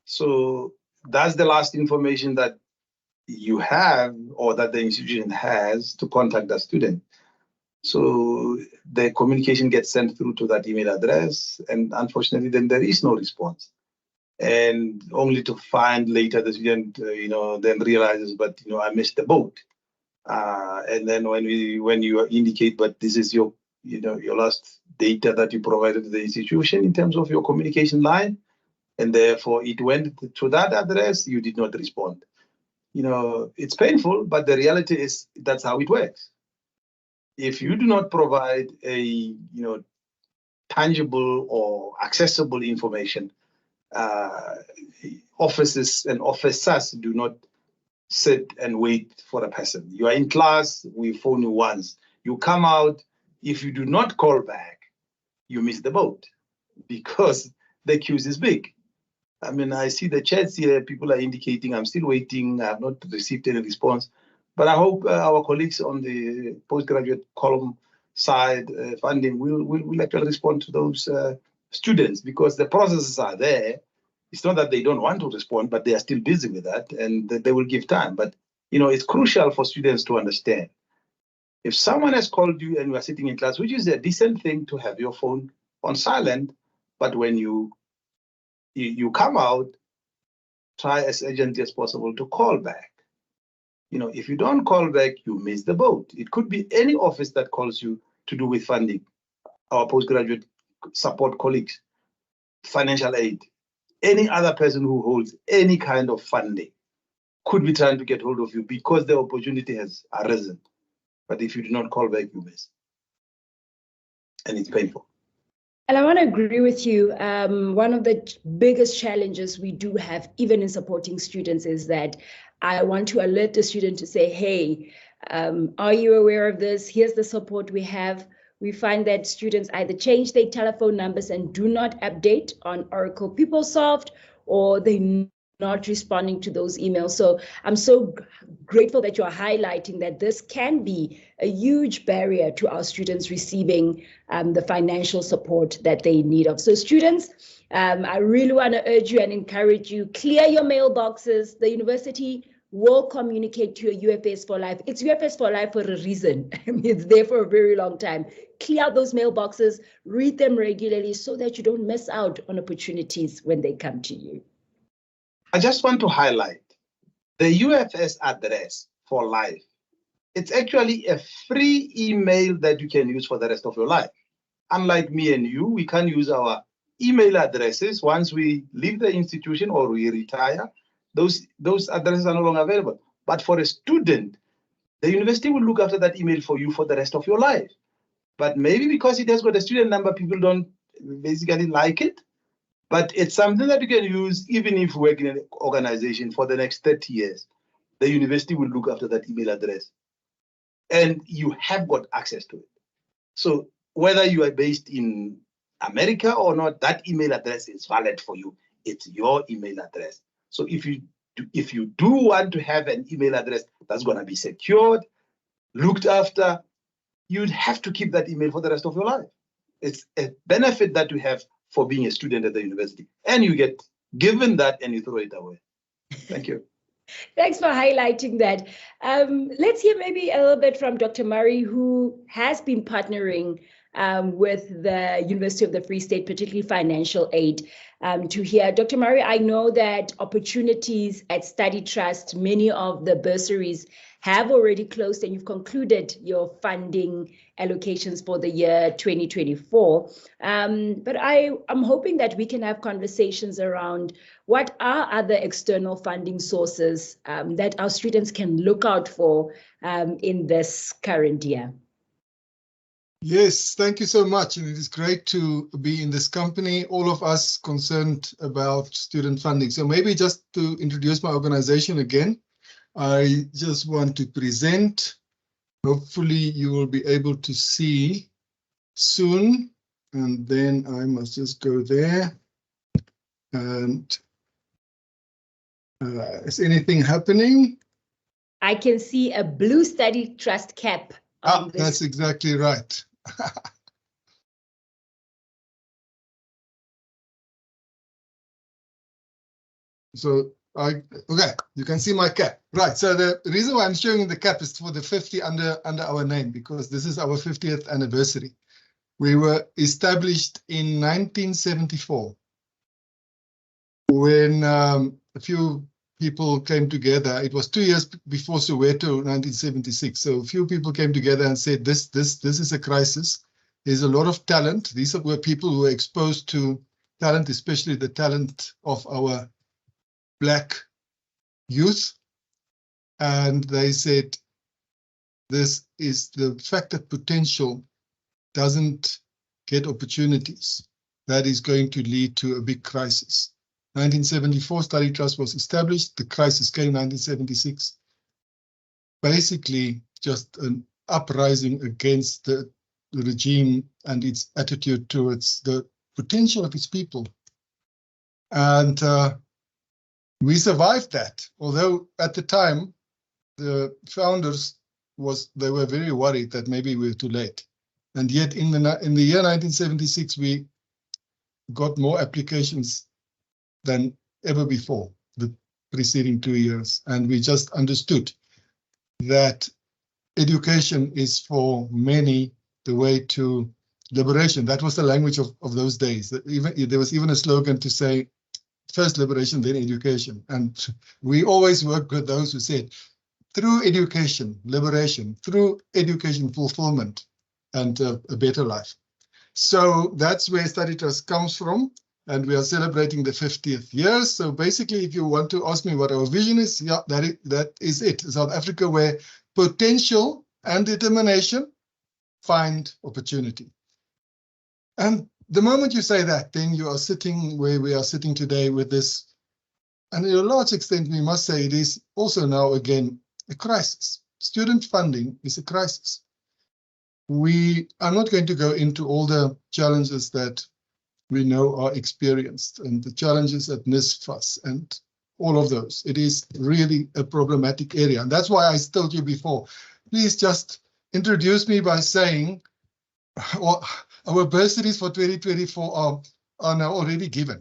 So that's the last information that you have or that the institution has to contact the student. So the communication gets sent through to that email address, and unfortunately then there is no response. And only to find later the student, then realizes, but I missed the boat. And then when you indicate, but this is your last data that you provided to the institution in terms of your communication line, and therefore it went to that address, you did not respond. It's painful, but the reality is that's how it works. If you do not provide a tangible or accessible information, offices and officers do not sit and wait for a person. You are in class, we phone you once. You come out, if you do not call back, you miss the boat because the queue is big. I see the chats here, people are indicating, I'm still waiting, I have not received any response. But I hope our colleagues on the postgraduate column side funding will actually respond to those students, because the processes are there. It's not that they don't want to respond, but they are still busy with that, and they will give time. But it's crucial for students to understand. If someone has called you and you are sitting in class, which is a decent thing to have your phone on silent, but when you come out, try as urgently as possible to call back. If you don't call back, you miss the boat. It could be any office that calls you to do with funding, our postgraduate support colleagues, financial aid, any other person who holds any kind of funding could be trying to get hold of you because the opportunity has arisen. But if you do not call back, you miss. And it's painful. And I want to agree with you. One of the biggest challenges we do have, even in supporting students, is that I want to alert the student to say, hey, are you aware of this? Here's the support we have. We find that students either change their telephone numbers and do not update on Oracle PeopleSoft, or they're not responding to those emails. So I'm so grateful that you're highlighting that this can be a huge barrier to our students receiving the financial support that they need of. So students, I really want to urge you and encourage you, clear your mailboxes. The university will communicate to your UFS for life. It's UFS for life for a reason. It's there for a very long time. Clear out those mailboxes, read them regularly so that you don't miss out on opportunities when they come to you. I just want to highlight the UFS address for life. It's actually a free email that you can use for the rest of your life. Unlike me and you, we can use our email addresses once we leave the institution or we retire. Those addresses are no longer available. But for a student, the university will look after that email for you for the rest of your life. But maybe because it has got a student number, people don't basically like it. But it's something that you can use even if you work in an organization for the next 30 years. The university will look after that email address. And you have got access to it. So whether you are based in America or not, that email address is valid for you. It's your email address. So if you do want to have an email address that's going to be secured, looked after, you'd have to keep that email for the rest of your life. It's a benefit that you have for being a student at the university. And you get given that and you throw it away. Thank you. Thanks for highlighting that. Let's hear maybe a little bit from Dr. Murray, who has been partnering with the University of the Free State, particularly financial aid, to hear. Dr. Murray, I know that opportunities at Study Trust, many of the bursaries have already closed and you've concluded your funding allocations for the year 2024. But I'm hoping that we can have conversations around what are other external funding sources that our students can look out for in this current year. Yes, thank you so much. And it is great to be in this company, all of us concerned about student funding. So maybe just to introduce my organization again, I just want to present. Hopefully you will be able to see soon. And then I must just go there. And is anything happening? I can see a blue Study Trust cap. That's exactly right. So okay, you can see my cap. Right, so the reason why I'm showing the cap is for the 50 under our name, because this is our 50th anniversary. We were established in 1974 when a few people came together. It was 2 years before Soweto, 1976. So a few people came together and said, this is a crisis. There's a lot of talent. These were people who were exposed to talent, especially the talent of our Black youth. And they said, this is the fact that potential doesn't get opportunities. That is going to lead to a big crisis. 1974, Study Trust was established. The crisis came in 1976. Basically, just an uprising against the regime and its attitude towards the potential of its people. And we survived that, although at the time, the founders they were very worried that maybe we were too late. And yet in the year 1976, we got more applications than ever before, the preceding 2 years. And we just understood that education is for many the way to liberation. That was the language of those days. There was even a slogan to say, first liberation, then education. And we always work with those who said, through education, liberation, through education, fulfillment, and a better life. So that's where Study Trust comes from. And we are celebrating the 50th year. So basically, if you want to ask me what our vision is, yeah, that is it. South Africa, where potential and determination find opportunity. And the moment you say that, then you are sitting where we are sitting today with this. And to a large extent, we must say it is also now, again, a crisis. Student funding is a crisis. We are not going to go into all the challenges that we know are experienced and the challenges at NSFAS and all of those. It is really a problematic area. And that's why I told you before, please just introduce me by saying, well, our bursaries for 2024 are now already given.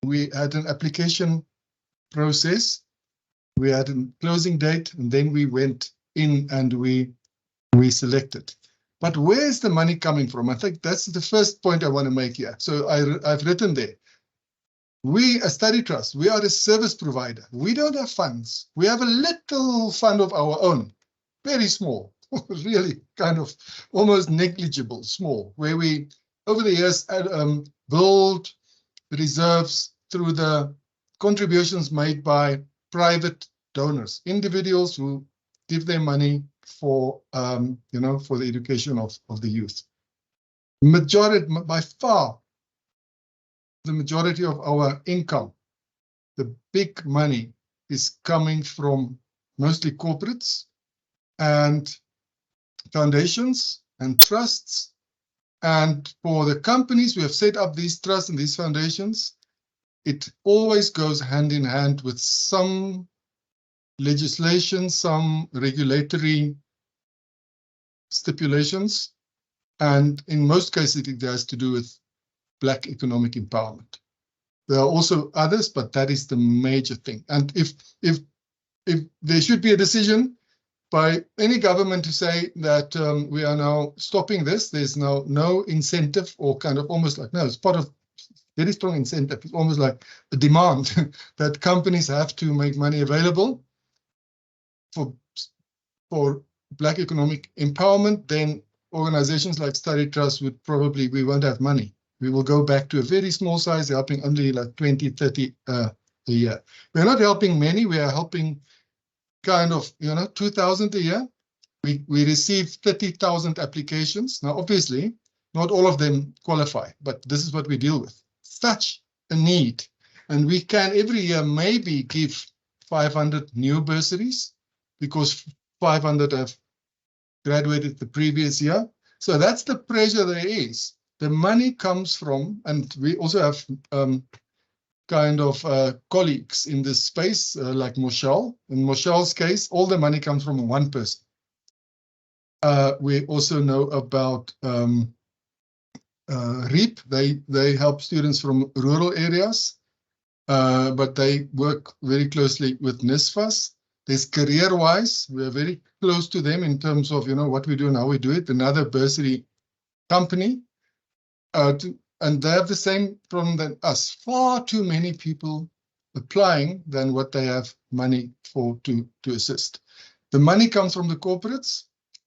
We had an application process, we had a closing date, and then we went in and we selected. But where is the money coming from? I think that's the first point I want to make here. So I've written there. We, a study trust, we are a service provider. We don't have funds. We have a little fund of our own, very small, really kind of almost negligible, small, where we, over the years, build reserves through the contributions made by private donors, individuals who give their money for, for the education of the youth. Majority, by far, the majority of our income, the big money, is coming from mostly corporates and foundations and trusts. And for the companies, we have set up these trusts and these foundations. It always goes hand in hand with some legislation, some regulatory stipulations. And in most cases, it has to do with Black economic empowerment. There are also others, but that is the major thing. And if there should be a decision by any government to say that we are now stopping this, there's now no incentive, or kind of almost like, no, it's part of very strong incentive. It's almost like a demand that companies have to make money available for Black economic empowerment, then organizations like Study Trust would probably, we won't have money. We will go back to a very small size, helping only like 20, 30 a year. We're not helping many, we are helping kind of, 2,000 a year. We receive 30,000 applications. Now, obviously, not all of them qualify, but this is what we deal with. Such a need. And we can every year maybe give 500 new bursaries because 500 have graduated the previous year. So that's the pressure there is. The money comes from, and we also have colleagues in this space, like Moshal. In Moshal's case, all the money comes from one person. We also know about REAP. They help students from rural areas, but they work very closely with NSFAS. There's CareerWise. We are very close to them in terms of what we do and how we do it. Another bursary company. And they have the same problem than us. Far too many people applying than what they have money for to assist. The money comes from the corporates.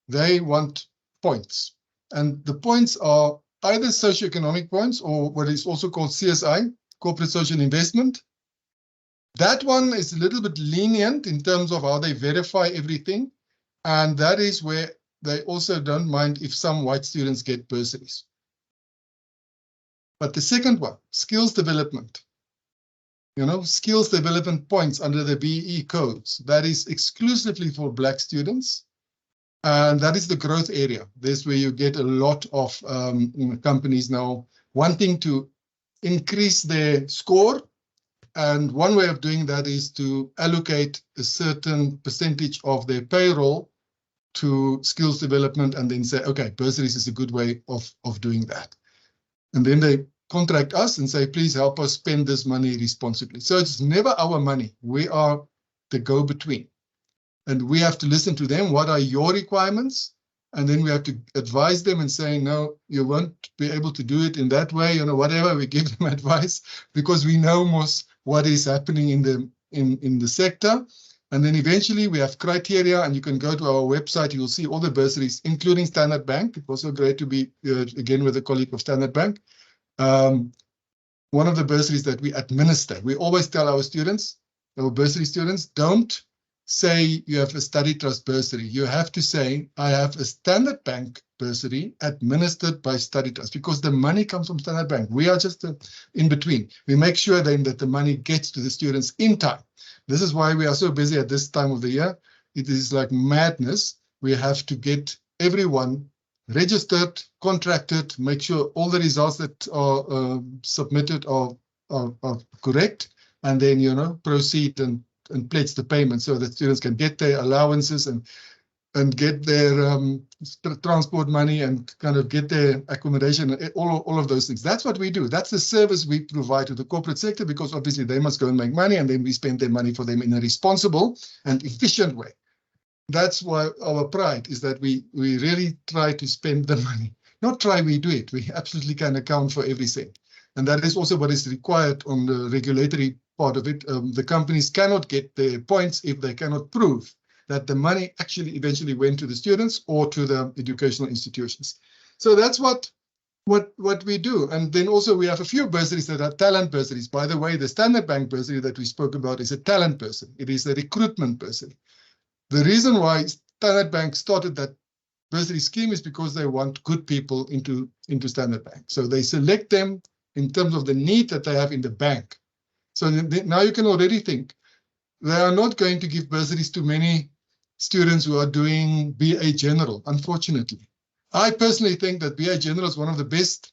They want points. And the points are either socioeconomic points or what is also called CSI, corporate social investment. That one is a little bit lenient in terms of how they verify everything. And that is where they also don't mind if some white students get bursaries. But the second one, skills development, skills development points under the BE codes, that is exclusively for Black students. And that is the growth area. This is where you get a lot of companies now wanting to increase their score. And one way of doing that is to allocate a certain percentage of their payroll to skills development and then say, okay, bursaries is a good way of doing that. And then they contract us and say, please help us spend this money responsibly. So it's never our money. We are the go-between. And we have to listen to them. What are your requirements? And then we have to advise them and say, no, you won't be able to do it in that way, whatever. We give them advice because we know most what is happening in the sector. And then eventually we have criteria, and you can go to our website. You will see all the bursaries, including Standard Bank. It's also great to be, again, with a colleague of Standard Bank. One of the bursaries that we administer, we always tell our students, our bursary students, don't say you have a study trust bursary. You have to say, I have a Standard Bank bursary administered by Study Trust, because the money comes from Standard Bank. We are just in between. We make sure then that the money gets to the students in time. This is why we are so busy at this time of the year. It is like madness. We have to get everyone registered, contracted, make sure all the results that are submitted are correct, and then, proceed and pledge the payment so that students can get their allowances and get their transport money and kind of get their accommodation, all of those things. That's what we do. That's the service we provide to the corporate sector, because obviously they must go and make money, and then we spend their money for them in a responsible and efficient way. That's why our pride is that we really try to spend the money. Not try, we do it. We absolutely can account for every cent. And that is also what is required on the regulatory part of it. The companies cannot get their points if they cannot prove that the money actually eventually went to the students or to the educational institutions. So that's what we do. And then also we have a few bursaries that are talent bursaries. By the way, the Standard Bank bursary that we spoke about is a talent bursary. It is a recruitment bursary. The reason why Standard Bank started that bursary scheme is because they want good people into Standard Bank. So they select them in terms of the need that they have in the bank. So now you can already think they are not going to give bursaries to many students who are doing BA General, unfortunately. I personally think that BA General is one of the best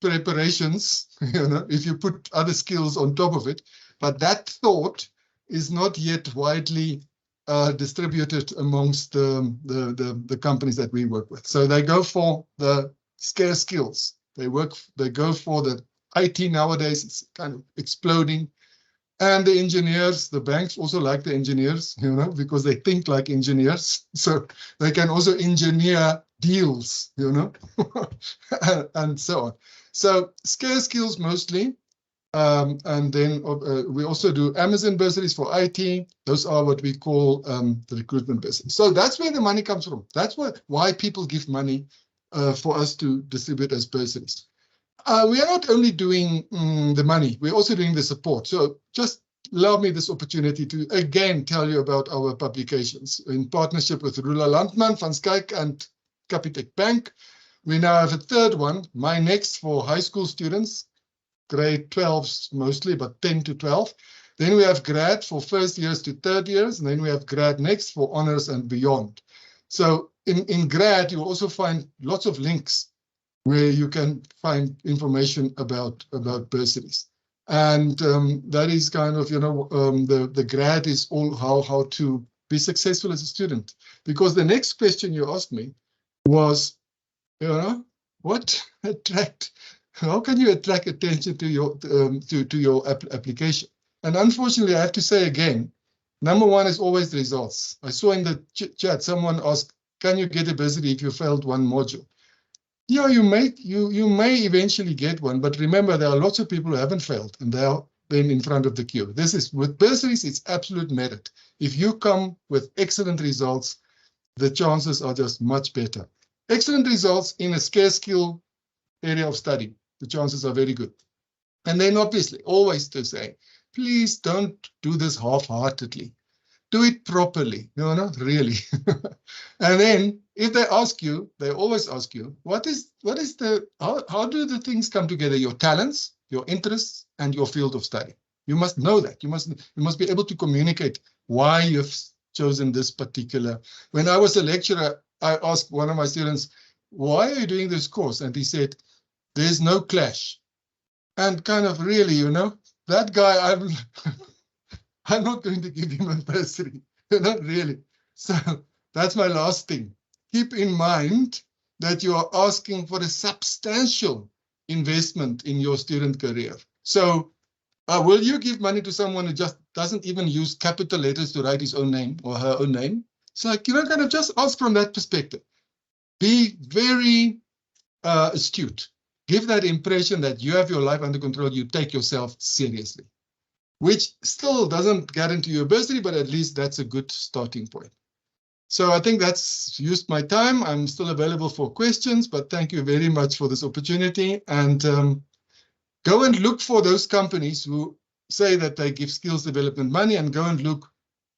preparations, if you put other skills on top of it, but that thought is not yet widely distributed amongst the companies that we work with. So they go for the scarce skills. They go for the IT nowadays. It's kind of exploding. And the engineers, the banks also like the engineers, because they think like engineers. So they can also engineer deals, and so on. So scarce skills mostly. And then we also do Amazon bursaries for IT. Those are what we call the recruitment bursaries. So that's where the money comes from. That's why people give money for us to distribute as bursaries. We are not only doing the money, we're also doing the support. So just allow me this opportunity to again tell you about our publications. In partnership with Rula Landman, Van Skyk and Capitec Bank, we now have a third one, My Next, for high school students, grade 12s mostly, but 10 to 12. Then we have Grad for first years to third years, and then we have Grad Next for honors and beyond. So in Grad, you will also find lots of links where you can find information about bursaries. And that is kind of, the Grad is all how to be successful as a student. Because the next question you asked me was, how can you attract attention to your application? And unfortunately, I have to say again, number one is always the results. I saw in the chat someone asked, can you get a bursary if you failed one module? Yeah, you may eventually get one, but remember there are lots of people who haven't failed and they are then in front of the queue. This is with bursaries, it's absolute merit. If you come with excellent results, the chances are just much better. Excellent results in a scarce skill area of study, the chances are very good. And then obviously always to say, please don't do this half-heartedly. Do it properly, not really. And then if they ask you, they always ask you, how do the things come together? Your talents, your interests, and your field of study. You must know that. You must be able to communicate why you've chosen this particular. When I was a lecturer, I asked one of my students, why are you doing this course? And he said, there's no clash. And kind of really, that guy, I'm not going to give him a bursary, not really. So that's my last thing. Keep in mind that you are asking for a substantial investment in your student career. So will you give money to someone who just doesn't even use capital letters to write his own name or her own name? It's like, kind of just ask from that perspective. Be very astute. Give that impression that you have your life under control, you take yourself seriously, which still doesn't guarantee you a bursary, but at least that's a good starting point. So I think that's used my time. I'm still available for questions, but thank you very much for this opportunity. And go and look for those companies who say that they give skills development money, and go and look,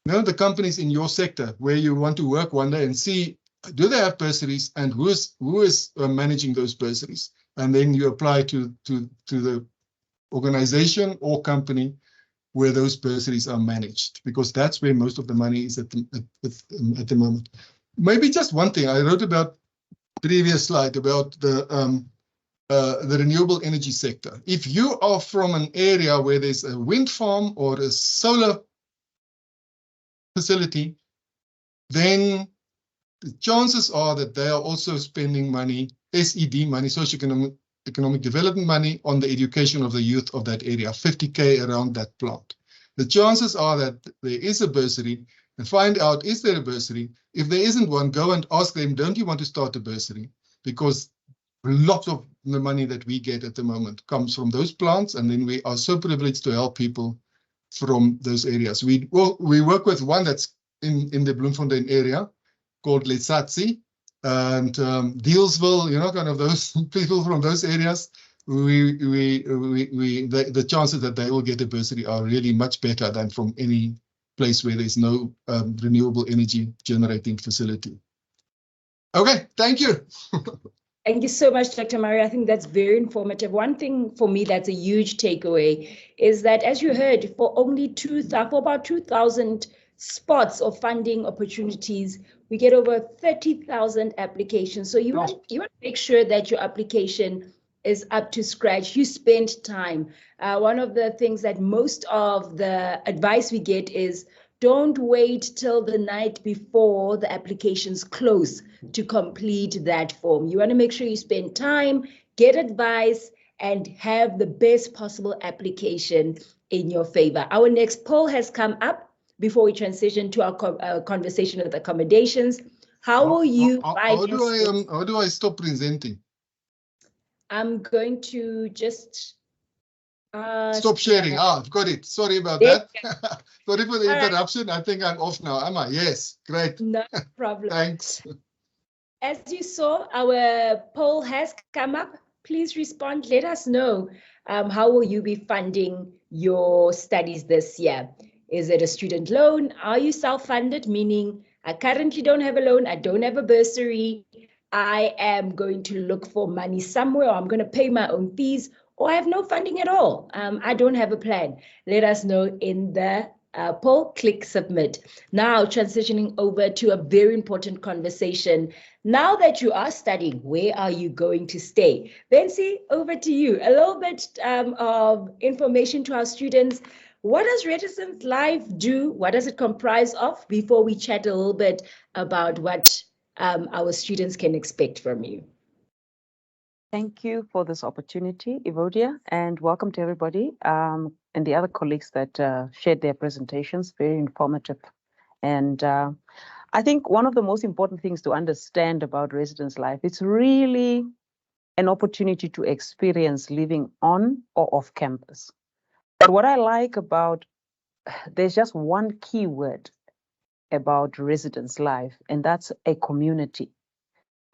the companies in your sector where you want to work one day and see, do they have bursaries and who is managing those bursaries? And then you apply to the organization or company where those bursaries are managed, because that's where most of the money is at the moment. Maybe just one thing I wrote about previous slide about the renewable energy sector. If you are from an area where there's a wind farm or a solar facility, then the chances are that they are also spending money, SED money, socio-economic development money, on the education of the youth of that area, 50K around that plant. The chances are that there is a bursary, and find out, is there a bursary? If there isn't one, go and ask them, don't you want to start a bursary? Because lots of the money that we get at the moment comes from those plants, and then we are so privileged to help people from those areas. We work with one that's in the Bloemfontein area called Letsatsi, and Dealsville, you know, kind of those people from those areas. The chances that they will get a bursary are really much better than from any place where there's no renewable energy generating facility. Okay, thank you. Thank you so much, Dr. Mario. I think that's very informative. One thing for me that's a huge takeaway is that, as you heard, for about 2,000 spots of funding opportunities, we get over 30,000 applications. So you want to make sure that your application is up to scratch. You spend time. One of the things that most of the advice we get is, don't wait till the night before the applications close to complete that form. You want to make sure you spend time, get advice, and have the best possible application in your favor. Our next poll has come up before we transition to our conversation with accommodations. How will you how do I stop presenting? I'm going to just stop sharing. I've got it. Sorry about that. Sorry for the interruption. Right. I think I'm off now. Am I? Yes. Great. No problem. Thanks. As you saw, our poll has come up. Please respond. Let us know how will you be funding your studies this year. Is it a student loan? Are you self-funded? Meaning, I currently don't have a loan. I don't have a bursary. I am going to look for money somewhere, or I'm going to pay my own fees, or I have no funding at all. I don't have a plan. Let us know in the poll. Click submit. Now transitioning over to a very important conversation. Now that you are studying, where are you going to stay? Bensi, over to you. A little bit of information to our students. What does Residence Life do? What does it comprise of? Before we chat a little bit about what our students can expect from you. Thank you for this opportunity, Evodia, and welcome to everybody and the other colleagues that shared their presentations, very informative. And I think one of the most important things to understand about Residence Life, it's really an opportunity to experience living on or off campus. But what I like about, there's just one key word about Residence Life, and that's a community.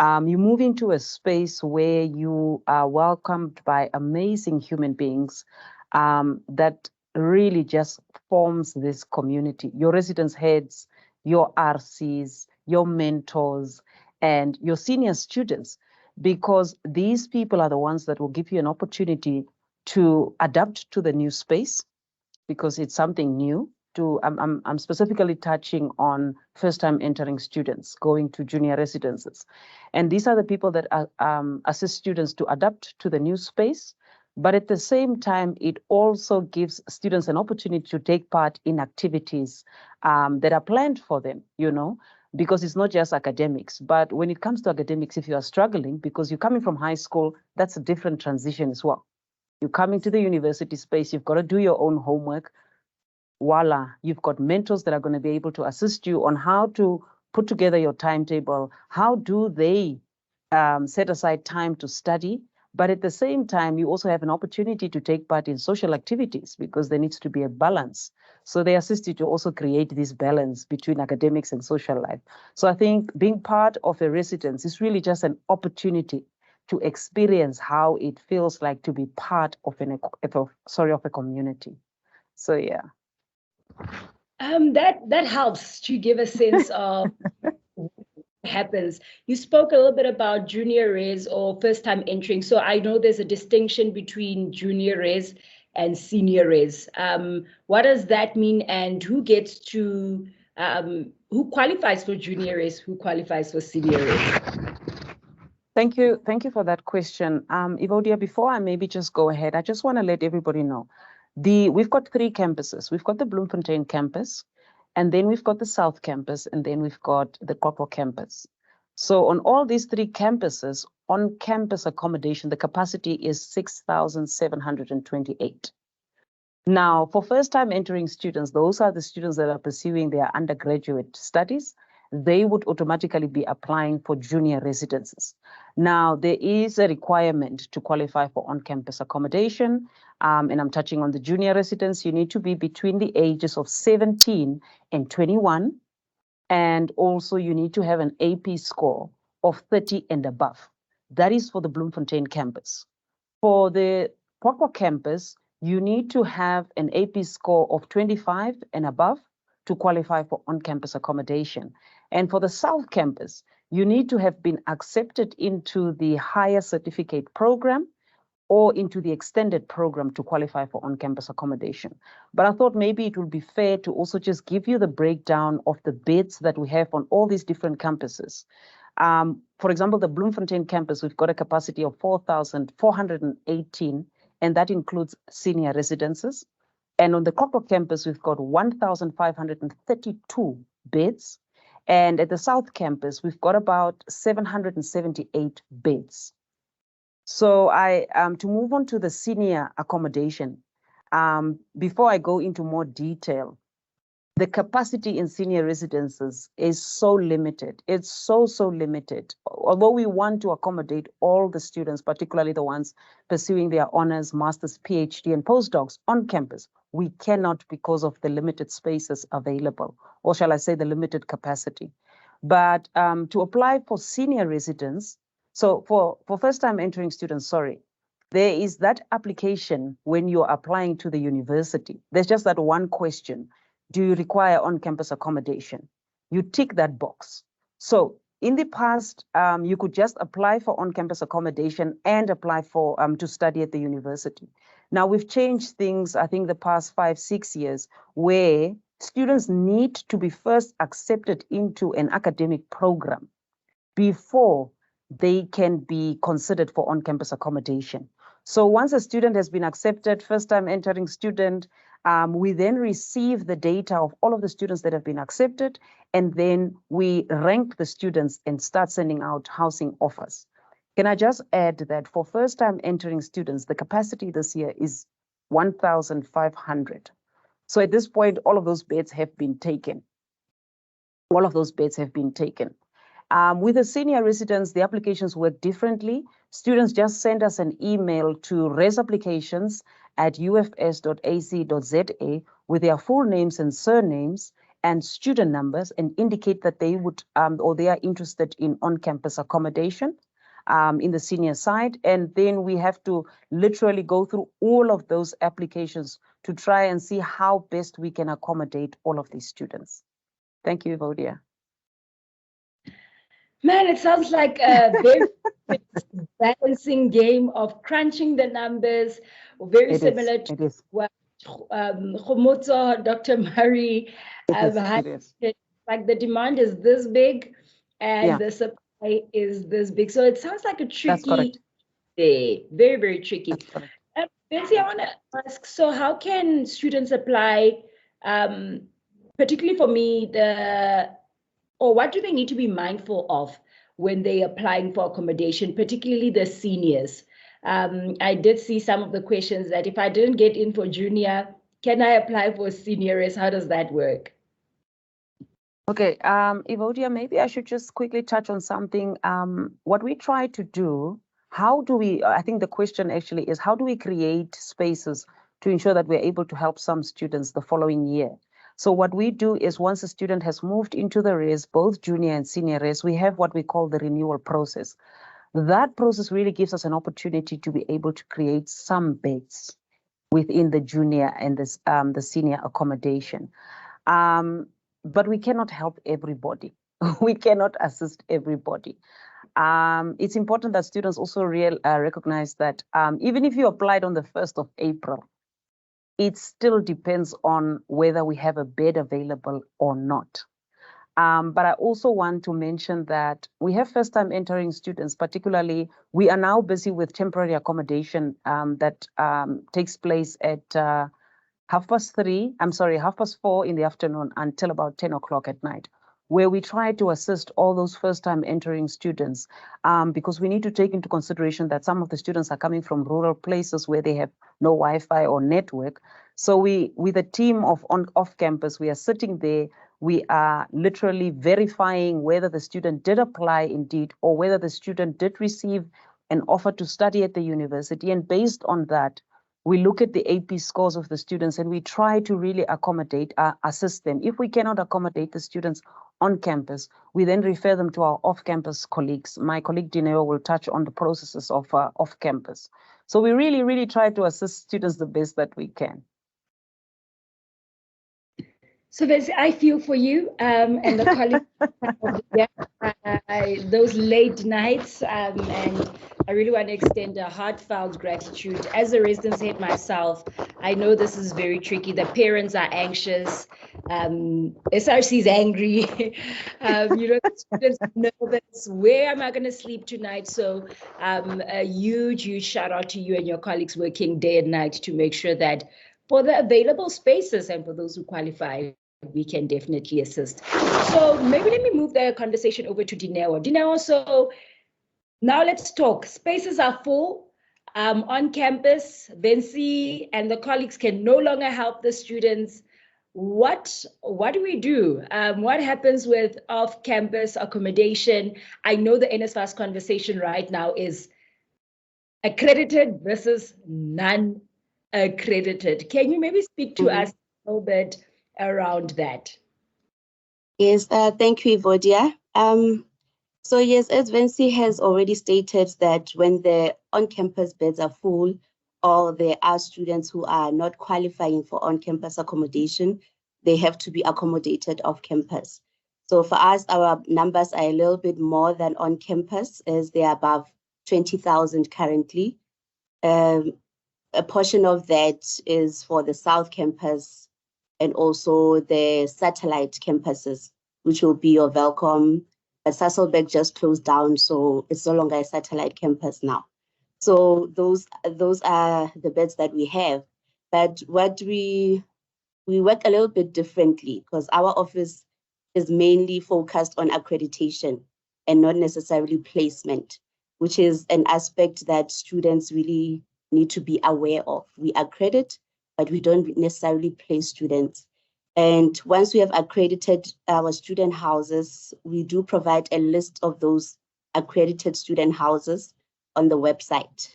You move into a space where you are welcomed by amazing human beings that really just forms this community. Your residence heads, your RCs, your mentors, and your senior students, because these people are the ones that will give you an opportunity to adapt to the new space, because it's something new. I'm specifically touching on first-time entering students going to junior residences. And these are the people that assist students to adapt to the new space. But at the same time, it also gives students an opportunity to take part in activities that are planned for them, you know, because it's not just academics. But when it comes to academics, if you are struggling, because you're coming from high school, that's a different transition as well. You're coming to the university space, you've got to do your own homework. Voila, you've got mentors that are going to be able to assist you on how to put together your timetable. How do they set aside time to study? But at the same time, you also have an opportunity to take part in social activities, because there needs to be a balance. So they assist you to also create this balance between academics and social life. So I think being part of a residence is really just an opportunity to experience how it feels like to be part of a community. So yeah. That helps to give a sense of what happens. You spoke a little bit about junior res or first time entering. So I know there's a distinction between junior res and senior res. What does that mean, and who gets to, who qualifies for junior res, who qualifies for senior res? Thank you for that question. Evodia, before I maybe just go ahead, I just want to let everybody know. We've got 3 campuses. We've got the Bloemfontein campus, and then we've got the South campus, and then we've got the Kopo campus. So on all these 3 campuses, on-campus accommodation, the capacity is 6,728. Now, for first-time entering students, those are the students that are pursuing their undergraduate studies, they would automatically be applying for junior residences. Now, there is a requirement to qualify for on-campus accommodation, and I'm touching on the junior residents. You need to be between the ages of 17 and 21, and also you need to have an AP score of 30 and above. That is for the Bloemfontein campus. For the Pokwa campus, you need to have an AP score of 25 and above to qualify for on-campus accommodation. And for the South campus, you need to have been accepted into the higher certificate program or into the extended program to qualify for on-campus accommodation. But I thought maybe it would be fair to also just give you the breakdown of the beds that we have on all these different campuses. For example, the Bloemfontein campus, we've got a capacity of 4,418, and that includes senior residences. And on the Kokko campus, we've got 1,532 beds. And at the South campus, we've got about 778 beds. So to move on to the senior accommodation, before I go into more detail, the capacity in senior residences is so limited. It's so limited. Although we want to accommodate all the students, particularly the ones pursuing their honors, master's, PhD, and postdocs on campus, we cannot because of the limited spaces available, or shall I say the limited capacity. But to apply for senior residence, so for first-time entering students, there is that application when you're applying to the university. There's just that one question. Do you require on-campus accommodation? You tick that box. So in the past, you could just apply for on-campus accommodation and apply for to study at the university. Now we've changed things, I think the past 5-6 years, where students need to be first accepted into an academic program before they can be considered for on-campus accommodation. So once a student has been accepted, first-time entering student, we then receive the data of all of the students that have been accepted, and then we rank the students and start sending out housing offers. Can I just add that for first-time entering students, the capacity this year is 1,500. So at this point, all of those beds have been taken. All of those beds have been taken. With the senior residents, the applications work differently. Students just send us an email to resapplications@ufs.ac.za with their full names and surnames and student numbers, and indicate that they would or they are interested in on-campus accommodation in the senior side. And then we have to literally go through all of those applications to try and see how best we can accommodate all of these students. Thank you, Vodia. Man, it sounds like a very balancing game of crunching the numbers, very similar to what Khomotso, Dr. Murray, like the demand is this big and the supply is this big. So it sounds like a tricky day, very, very tricky. Betsy, I want to ask, so how can students apply, particularly for me, or what do they need to be mindful of when they're applying for accommodation, particularly the seniors? I did see some of the questions that if I didn't get in for junior, can I apply for seniors? How does that work? Okay, Evodia, maybe I should just quickly touch on something. What we try to do, I think the question actually is, how do we create spaces to ensure that we're able to help some students the following year? So what we do is once a student has moved into the res, both junior and senior res, we have what we call the renewal process. That process really gives us an opportunity to be able to create some beds within the junior and the senior accommodation. But we cannot help everybody. We cannot assist everybody. It's important that students also recognize that even if you applied on the 1st of April, it still depends on whether we have a bed available or not. But I also want to mention that we have first-time entering students, particularly, we are now busy with temporary accommodation that takes place at 4:30 in the afternoon until about 10 o'clock at night, where we try to assist all those first-time entering students because we need to take into consideration that some of the students are coming from rural places where they have no Wi-Fi or network. So with a team of off-campus, we are sitting there, We are literally verifying whether the student did apply indeed, or whether the student did receive an offer to study at the university. And based on that, we look at the AP scores of the students and we try to really accommodate, assist them. If we cannot accommodate the students on campus, we then refer them to our off-campus colleagues. My colleague Dineo will touch on the processes of off-campus. So we really, really try to assist students the best that we can. So I feel for you and the colleagues, those late nights, and I really want to extend a heartfelt gratitude. As a residence head myself, I know this is very tricky. The parents are anxious, SRC is angry, the students are nervous. Where am I going to sleep tonight? So a huge, huge shout out to you and your colleagues working day and night to make sure that for the available spaces and for those who qualify, we can definitely assist. So maybe let me move the conversation over to Dineo. Dineo, so now let's talk. Spaces are full on campus. Vensi and the colleagues can no longer help the students. What do we do? What happens with off-campus accommodation? I know the NSFAS conversation right now is accredited versus non-accredited. Can you maybe speak to us a little bit around that? Yes, thank you, Evodia. So yes, as Vensi has already stated, that when the on-campus beds are full, or there are students who are not qualifying for on-campus accommodation, they have to be accommodated off-campus. So for us, our numbers are a little bit more than on-campus, as they are above 20,000 currently. A portion of that is for the South Campus and also the satellite campuses, which will be your Welcome. But Sasolburg just closed down, so it's no longer a satellite campus now. So those are the beds that we have. But what we work a little bit differently, because our office is mainly focused on accreditation and not necessarily placement, which is an aspect that students really need to be aware of. We accredit, but we don't necessarily place students. And once we have accredited our student houses, we do provide a list of those accredited student houses on the website.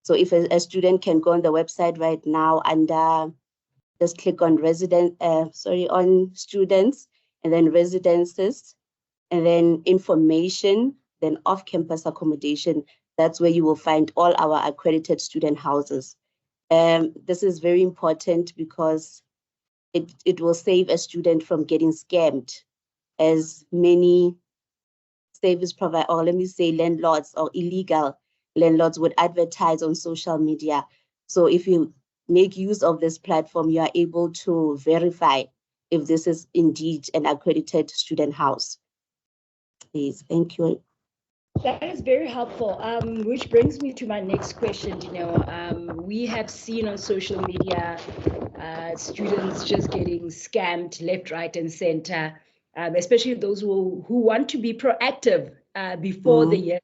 So if a student can go on the website right now and just click on on students, and then residences, and then information, then off-campus accommodation, that's where you will find all our accredited student houses. This is very important because it will save a student from getting scammed, as many service providers, or let me say landlords or illegal landlords, would advertise on social media. So if you make use of this platform, you are able to verify if this is indeed an accredited student house. Please, thank you. That is very helpful, which brings me to my next question. We have seen on social media students just getting scammed left, right, and center, especially those who want to be proactive before the year.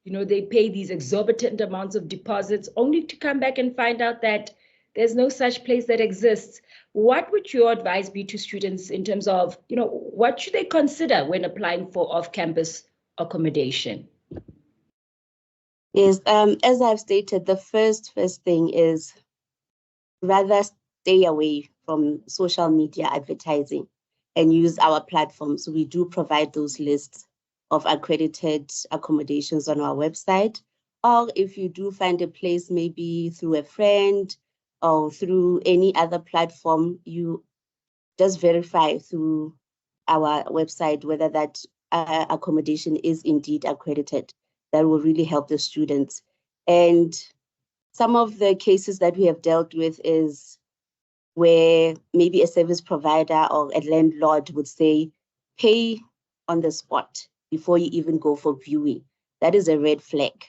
They pay these exorbitant amounts of deposits only to come back and find out that there's no such place that exists. What would your advice be to students in terms of, what should they consider when applying for off-campus accommodation? Yes, as I've stated, the first thing is rather stay away from social media advertising and use our platforms. We do provide those lists of accredited accommodations on our website. Or if you do find a place, maybe through a friend or through any other platform, you just verify through our website whether that accommodation is indeed accredited. That will really help the students. And some of the cases that we have dealt with is where maybe a service provider or a landlord would say, pay on the spot before you even go for viewing. That is a red flag.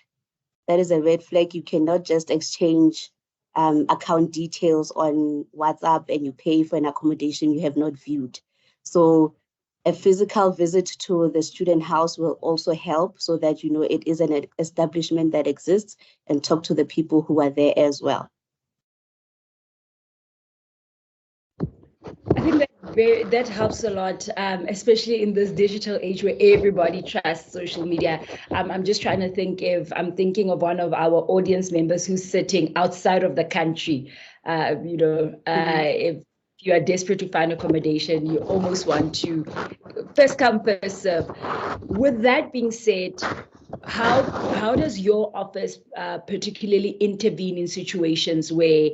That is a red flag. You cannot just exchange account details on WhatsApp and you pay for an accommodation you have not viewed. So a physical visit to the student house will also help, so that it is an establishment that exists, and talk to the people who are there as well. I think that's That helps a lot, especially in this digital age where everybody trusts social media. I'm just trying to think if I'm thinking of one of our audience members who's sitting outside of the country. If you are desperate to find accommodation, you almost want to first come, first serve. With that being said, how does your office particularly intervene in situations where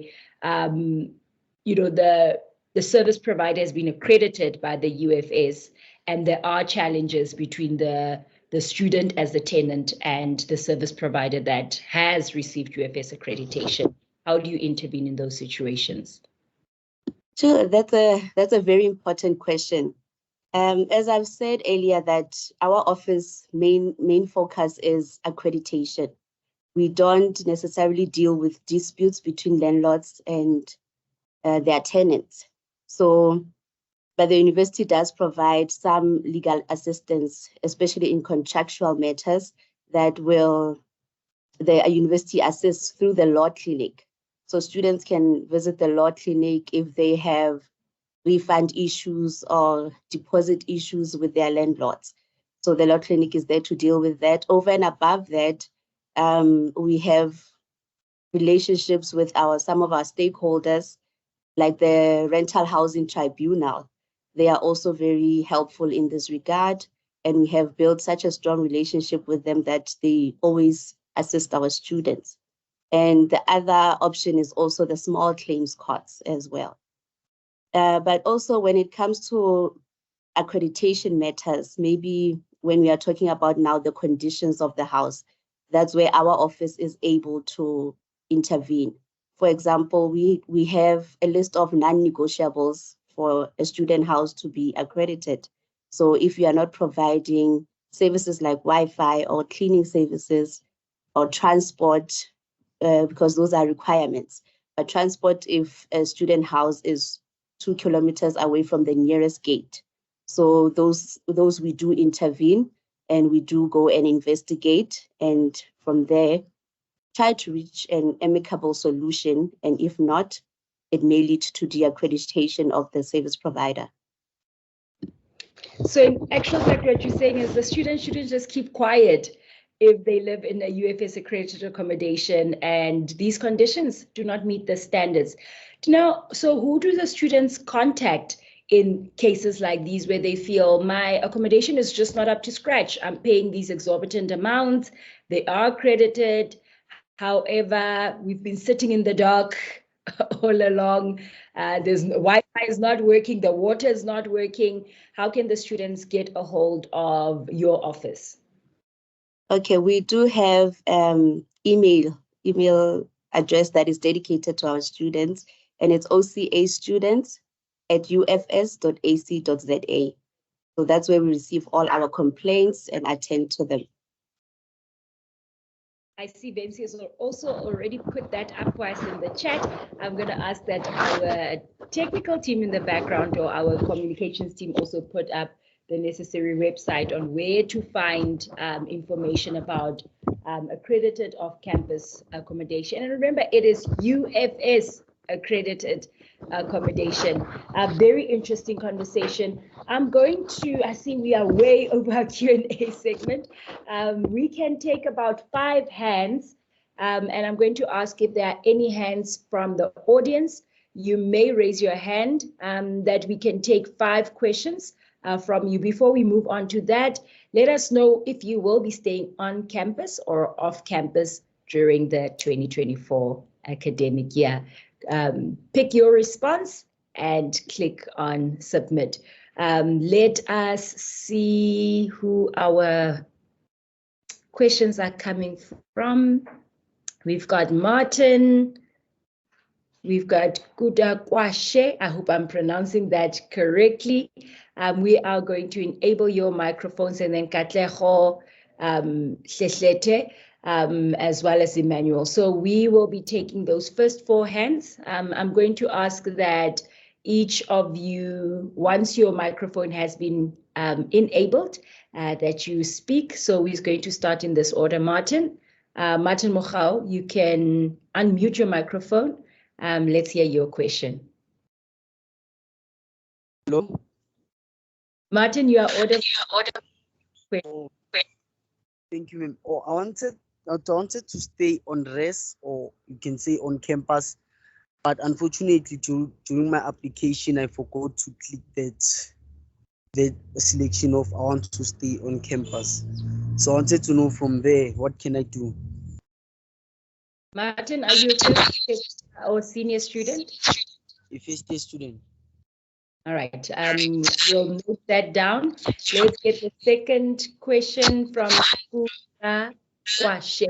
the service provider has been accredited by the UFS and there are challenges between the student as the tenant and the service provider that has received UFS accreditation? How do you intervene in those situations? Sure, that's a very important question. As I've said earlier, that our office main focus is accreditation. We don't necessarily deal with disputes between landlords and their tenants. So, but the university does provide some legal assistance, especially in contractual matters that the university assists through the law clinic. So students can visit the law clinic if they have refund issues or deposit issues with their landlords. So the law clinic is there to deal with that. Over and above that, we have relationships with some of our stakeholders, like the Rental Housing Tribunal. They are also very helpful in this regard, and we have built such a strong relationship with them that they always assist our students. And the other option is also the small claims courts as well. But also when it comes to accreditation matters, maybe when we are talking about now the conditions of the house, that's where our office is able to intervene. For example, we have a list of non-negotiables for a student house to be accredited. So if you are not providing services like Wi-Fi or cleaning services or transport, because those are requirements. But transport, if a student house is 2 kilometers away from the nearest gate. So those we do intervene, and we do go and investigate, and from there try to reach an amicable solution, and if not, it may lead to the accreditation of the service provider. So in actual fact, what you're saying is the students shouldn't just keep quiet if they live in a UFS accredited accommodation and these conditions do not meet the standards. Now, so who do the students contact in cases like these where they feel my accommodation is just not up to scratch? I'm paying these exorbitant amounts, they are accredited. However, we've been sitting in the dark all along. Wi-Fi is not working, the water is not working. How can the students get a hold of your office? Okay, we do have email address that is dedicated to our students, and it's ocastudents@ufs.ac.za. So that's where we receive all our complaints and attend to them. I see Vency has also already put that up for us in the chat. I'm going to ask that our technical team in the background or our communications team also put up the necessary website on where to find information about accredited off-campus accommodation. And remember, it is UFS accredited accommodation. A very interesting conversation. I see we are way over our Q&A segment. We can take about 5 hands, and I'm going to ask if there are any hands from the audience. You may raise your hand that we can take 5 questions from you. Before we move on to that, let us know if you will be staying on campus or off campus during the 2024 academic year. Pick your response and click on submit. Let us see who our questions are coming from. We've got Martin. We've got Kuda Kwashe. I hope I'm pronouncing that correctly. We are going to enable your microphones, and then Katleho Hlehlete, as well as Emmanuel. So we will be taking those first 4 hands. I'm going to ask that each of you, once your microphone has been enabled, that you speak. So we're going to start in this order. Martin Mochau, you can unmute your microphone. Let's hear your question. Hello? Martin, you are audible. Oh, thank you, ma'am. Oh, I wanted to stay on rest, or you can say on campus, but unfortunately during my application I forgot to click that selection of I want to stay on campus. So I wanted to know from there, what can I do? Martin, are you a first year or senior student? A first year student. All right, we'll note that down. Let's get the second question from Kwashe.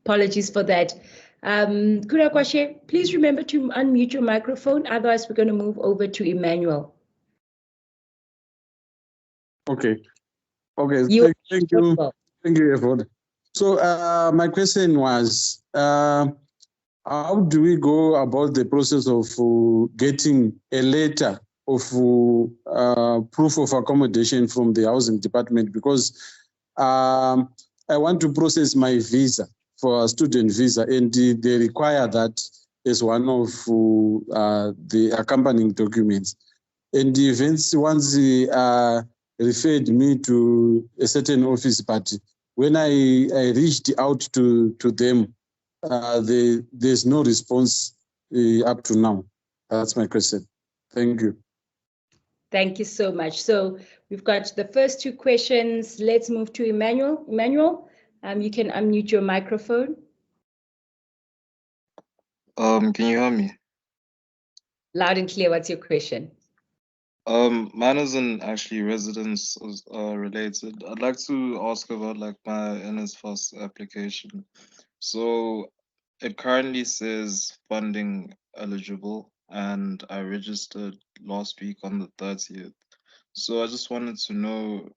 Apologies for that. Kwashe, please remember to unmute your microphone, otherwise we're going to move over to Emmanuel. Okay. Okay. You Thank you. Thank you, everyone. So my question was, how do we go about the process of getting a letter of proof of accommodation from the housing department? Because I want to process my visa for a student visa, and they require that as one of the accompanying documents. And the events, once referred me to a certain office, but when I reached out to them, there's no response up to now. That's my question. Thank you. Thank you so much. So we've got the first two questions. Let's move to Emmanuel. Emmanuel, you can unmute your microphone. Can you hear me? Loud and clear. What's your question? Mine isn't actually residence related. I'd like to ask about like my NSFAS application. So it currently says funding eligible, and I registered last week on the 30th. So I just wanted to know,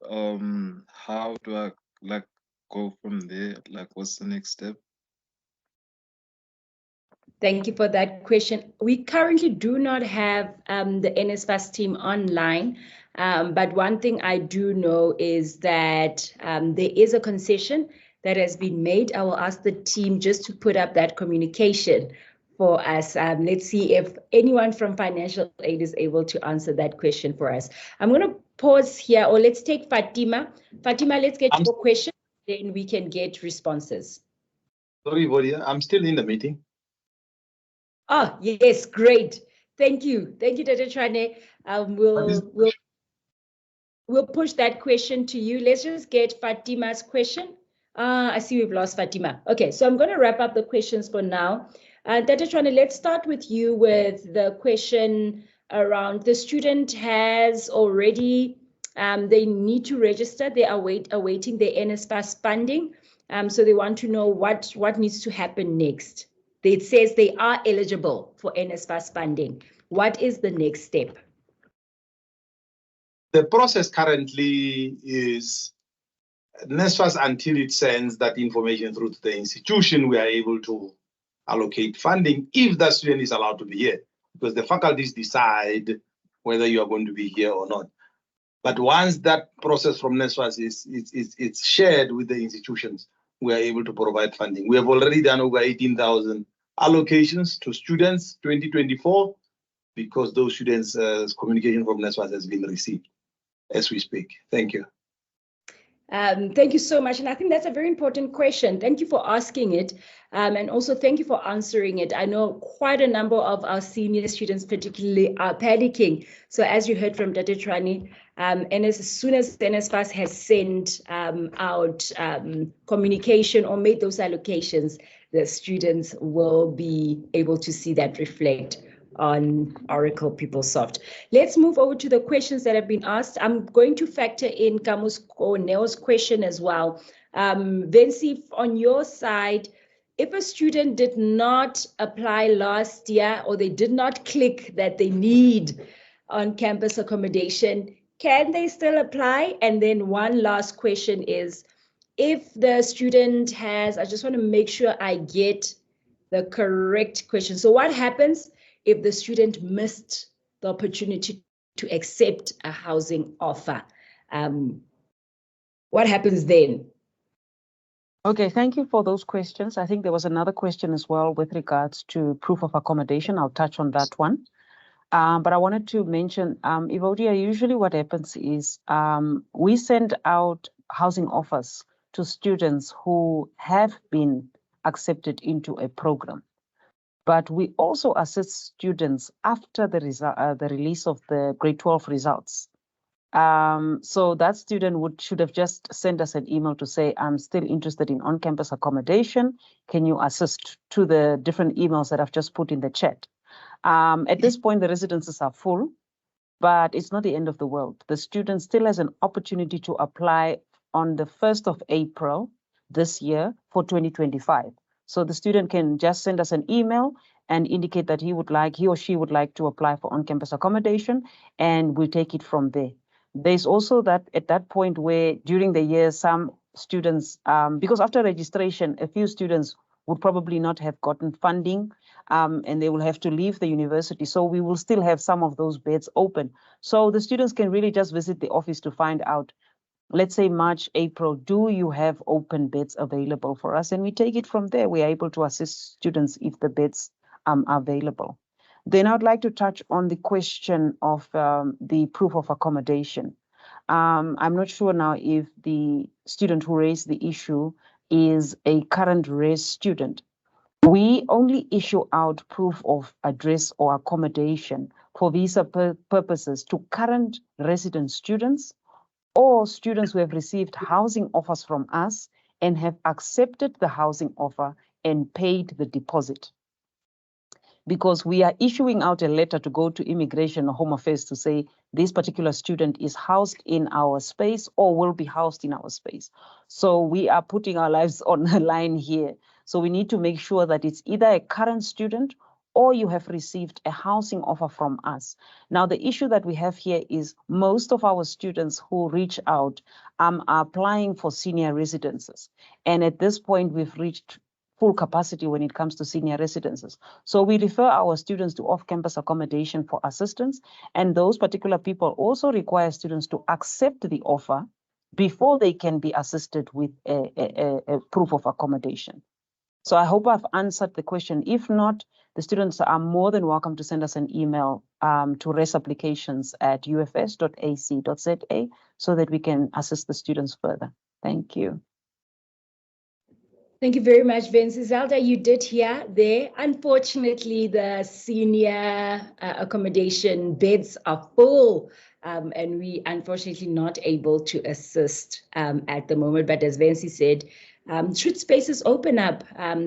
how do I like go from there? Like, what's the next step? Thank you for that question. We currently do not have the NSFAS team online, but one thing I do know is that there is a concession that has been made. I will ask the team just to put up that communication for us. Let's see if anyone from financial aid is able to answer that question for us. I'm going to pause here, or let's take Fatima. Fatima, let's get your question, then we can get responses. Sorry, Vodia, I'm still in the meeting. Oh, yes, great. Thank you. Thank you, Dr. Trane. We'll push that question to you. Let's just get Fatima's question. I see we've lost Fatima. Okay, so I'm going to wrap up the questions for now. Dr. Trane, let's start with you with the question around the student has already, they need to register. They are awaiting their NSFAS funding. So they want to know what needs to happen next. It says they are eligible for NSFAS funding. What is the next step? The process currently is NSFAS, until it sends that information through to the institution, we are able to allocate funding if the student is allowed to be here, because the faculties decide whether you are going to be here or not. But once that process from NSFAS is shared with the institutions, we are able to provide funding. We have already done over 18,000 allocations to students 2024, because those students' communication from NSFAS has been received as we speak. Thank you. Thank you so much. And I think that's a very important question. Thank you for asking it. And also thank you for answering it. I know quite a number of our senior students particularly are panicking. So as you heard from Dr. Trani, and as soon as NSFAS has sent out communication or made those allocations, the students will be able to see that reflect on Oracle PeopleSoft. Let's move over to the questions that have been asked. I'm going to factor in Kamus Cornell's question as well. Vinci, on your side, if a student did not apply last year or they did not click that they need on-campus accommodation, can they still apply? And then one last question is, if the student has, I just want to make sure I get the correct question. So what happens if the student missed the opportunity to accept a housing offer? What happens then? Okay, thank you for those questions. I think there was another question as well with regards to proof of accommodation. I'll touch on that one. But I wanted to mention, Evodia, usually what happens is we send out housing offers to students who have been accepted into a program. But we also assist students after the release of the grade 12 results. So that student should have just sent us an email to say, I'm still interested in on-campus accommodation. Can you assist, to the different emails that I've just put in the chat? At this point, the residences are full, but it's not the end of the world. The student still has an opportunity to apply on the 1st of April this year for 2025. So the student can just send us an email and indicate that he or she would like to apply for on-campus accommodation, and we'll take it from there. There's also that at that point where during the year, some students, because after registration, a few students would probably not have gotten funding, and they will have to leave the university. So we will still have some of those beds open. So the students can really just visit the office to find out, let's say March, April, do you have open beds available for us? And we take it from there. We are able to assist students if the beds are available. Then I'd like to touch on the question of the proof of accommodation. I'm not sure now if the student who raised the issue is a current res student. We only issue out proof of address or accommodation for visa purposes to current resident students or students who have received housing offers from us and have accepted the housing offer and paid the deposit. Because we are issuing out a letter to go to Immigration or Home Affairs to say this particular student is housed in our space or will be housed in our space. So we are putting our lives on the line here. So we need to make sure that it's either a current student or you have received a housing offer from us. Now, the issue that we have here is most of our students who reach out are applying for senior residences. And at this point, we've reached full capacity when it comes to senior residences. So we refer our students to off-campus accommodation for assistance, and those particular people also require students to accept the offer before they can be assisted with a proof of accommodation. So I hope I've answered the question. If not, the students are more than welcome to send us an email to resapplications@ufs.ac.za so that we can assist the students further. Thank you. Thank you very much, Vince. Zelda, you did hear there. Unfortunately, the senior accommodation beds are full, and we unfortunately not able to assist at the moment. But as Vince said, should spaces open up,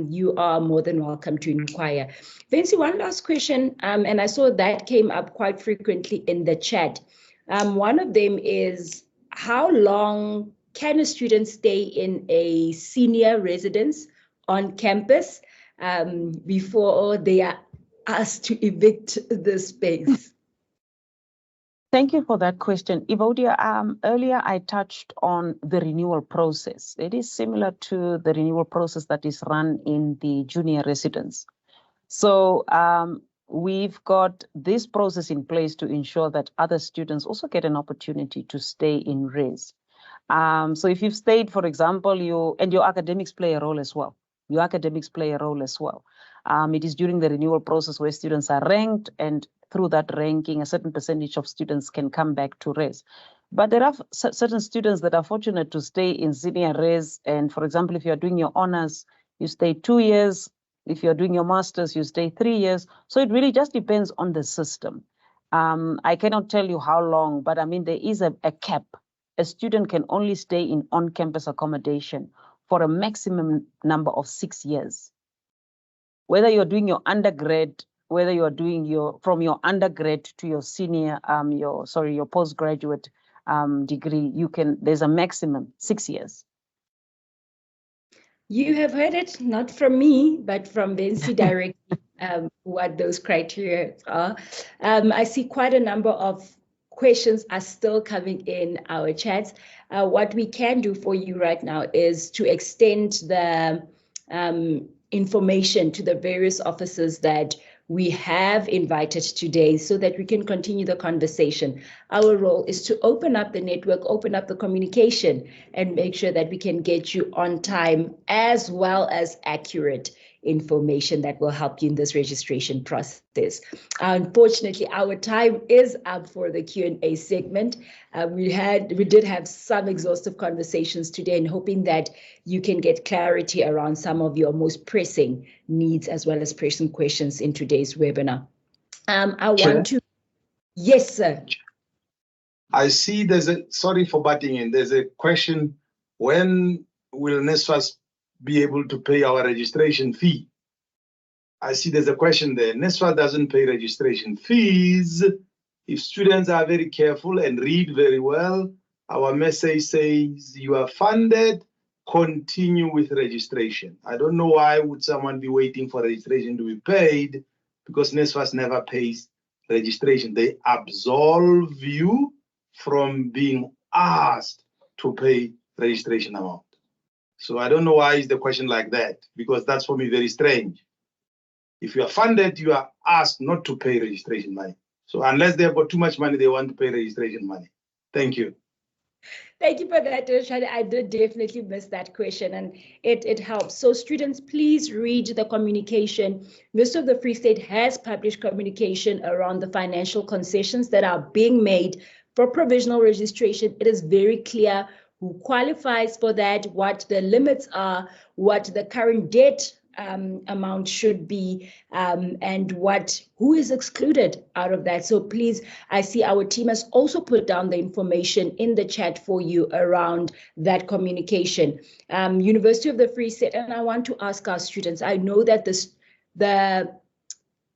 you are more than welcome to inquire. Vince, one last question, and I saw that came up quite frequently in the chat. One of them is, how long can a student stay in a senior residence on campus before they are asked to evict the space? Thank you for that question. Evodia, earlier I touched on the renewal process. It is similar to the renewal process that is run in the junior residence. So we've got this process in place to ensure that other students also get an opportunity to stay in res. So if you've stayed, for example, your academics play a role as well. Your academics play a role as well. It is during the renewal process where students are ranked, and through that ranking, a certain percentage of students can come back to res. But there are certain students that are fortunate to stay in senior res. And for example, if you're doing your honors, you stay 2 years. If you're doing your masters, you stay 3 years. So it really just depends on the system. I cannot tell you how long, but I mean, there is a cap. A student can only stay in on-campus accommodation for a maximum number of 6 years. Whether you're doing your undergrad whether you are doing from your undergrad to your senior, your postgraduate degree, there's a maximum 6 years. You have heard it, not from me, but from Vinci directly, what those criteria are. I see quite a number of questions are still coming in our chats. What we can do for you right now is to extend the information to the various officers that we have invited today so that we can continue the conversation. Our role is to open up the network, open up the communication, and make sure that we can get you on time as well as accurate information that will help you in this registration process. Unfortunately, our time is up for the Q&A segment. We did have some exhaustive conversations today, and hoping that you can get clarity around some of your most pressing needs as well as pressing questions in today's webinar. Yes, sir. I see sorry for butting in, there's a question, when will NSFAS be able to pay our registration fee? I see there's a question there. NSFAS doesn't pay registration fees. If students are very careful and read very well, our message says you are funded, continue with registration. I don't know why would someone be waiting for registration to be paid, because NSFAS never pays registration. They absolve you from being asked to pay registration amount. So I don't know why is the question like that, because that's for me very strange. If you are funded, you are asked not to pay registration money. So unless they've got too much money, they want to pay registration money. Thank you. Thank you for that, Shadi. I did definitely miss that question, and it helps. So students, please read the communication. Most of the Free State has published communication around the financial concessions that are being made for provisional registration. It is very clear who qualifies for that, what the limits are, what the current debt amount should be, and who is excluded out of that. So please, I see our team has also put down the information in the chat for you around that communication. University of the Free State, and I want to ask our students, I know that the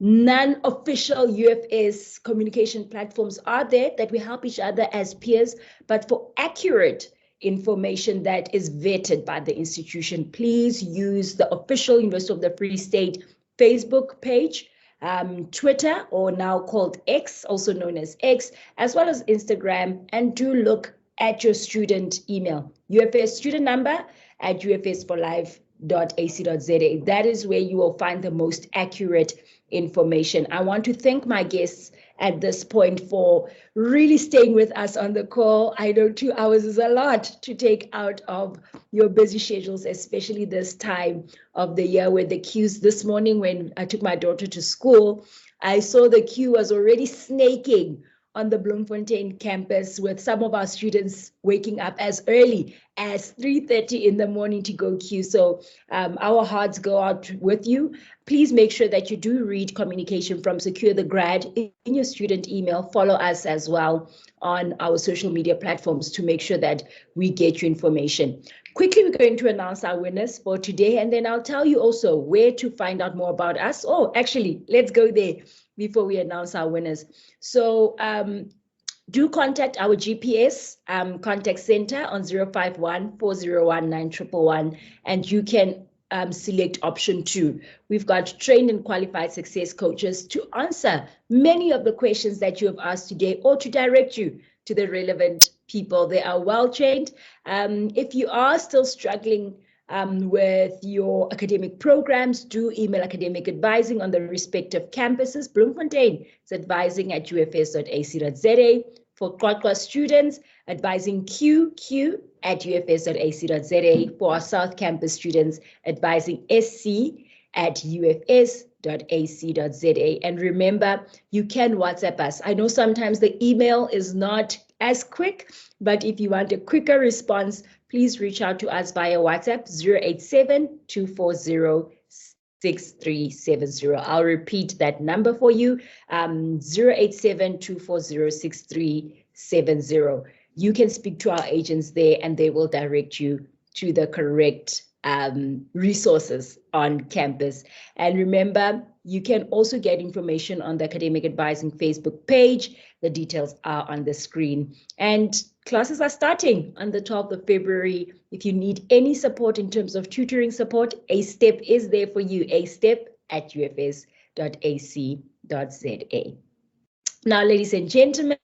non-official UFS communication platforms are there that we help each other as peers, but for accurate information that is vetted by the institution, please use the official University of the Free State Facebook page, Twitter, or now called X, also known as X, as well as Instagram, and do look at your student email, UFS student number at ufsforlife.ac.za. That is where you will find the most accurate information. I want to thank my guests at this point for really staying with us on the call. I know 2 hours is a lot to take out of your busy schedules, especially this time of the year where the queues this morning when I took my daughter to school, I saw the queue was already snaking on the Bloemfontein campus, with some of our students waking up as early as 3:30 in the morning to go queue. So our hearts go out with you. Please make sure that you do read communication from SecureTheGrad in your student email. Follow us as well on our social media platforms to make sure that we get you information. Quickly, we're going to announce our winners for today, and then I'll tell you also where to find out more about us. Oh, actually, let's go there before we announce our winners. So do contact our GPS contact center on 051-401-9111, and you can select option 2. We've got trained and qualified success coaches to answer many of the questions that you have asked today, or to direct you to the relevant people. They are well trained. If you are still struggling with your academic programs, do email academic advising on the respective campuses. Bloemfontein is advising at ufs.ac.za. For Kwakwa students, advising QQ at ufs.ac.za. For our South Campus students, advising SC at ufs.ac.za. And remember, you can WhatsApp us. I know sometimes the email is not as quick, but if you want a quicker response, please reach out to us via WhatsApp 087-240-6370. I'll repeat that number for you, 087-240-6370. You can speak to our agents there and they will direct you to the correct resources on campus. And remember, You can also get information on the Academic Advising Facebook page. The details are on the screen. And classes are starting on the 12th of February. If you need any support in terms of tutoring support, A-STEP is there for you, astep@ufs.ac.za. Now, ladies and gentlemen,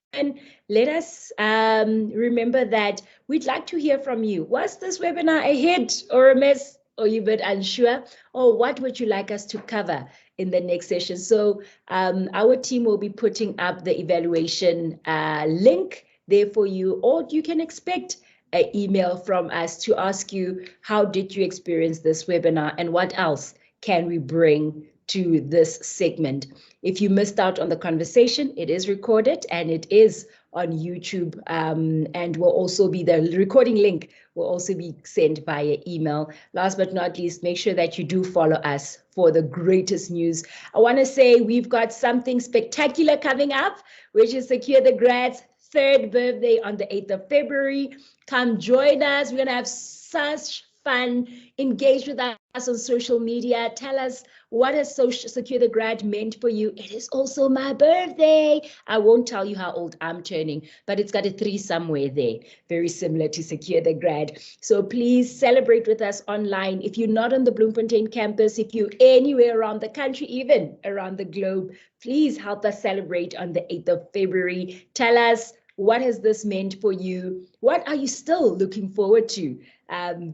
let us remember that we'd like to hear from you. Was this webinar a hit or a mess? Or you a bit unsure? Or what would you like us to cover in the next session? So our team will be putting up the evaluation link there for you, or you can expect an email from us to ask you, how did you experience this webinar and what else can we bring to this segment? If you missed out on the conversation, it is recorded and it is on YouTube, and will also be, the recording link will also be sent via email. Last but not least, make sure that you do follow us for the greatest news. I want to say we've got something spectacular coming up, which is SecureTheGrad's 3rd birthday on the 8th of February. Come join us. We're going to have such fun. Engage with us on social media. Tell us, what has SecureTheGrad meant for you? It is also my birthday. I won't tell you how old I'm turning, but it's got a 3 somewhere there, very similar to SecureTheGrad. So please celebrate with us online. If you're not on the Bloemfontein campus, if you're anywhere around the country, even around the globe, please help us celebrate on the 8th of February. Tell us, what has this meant for you? What are you still looking forward to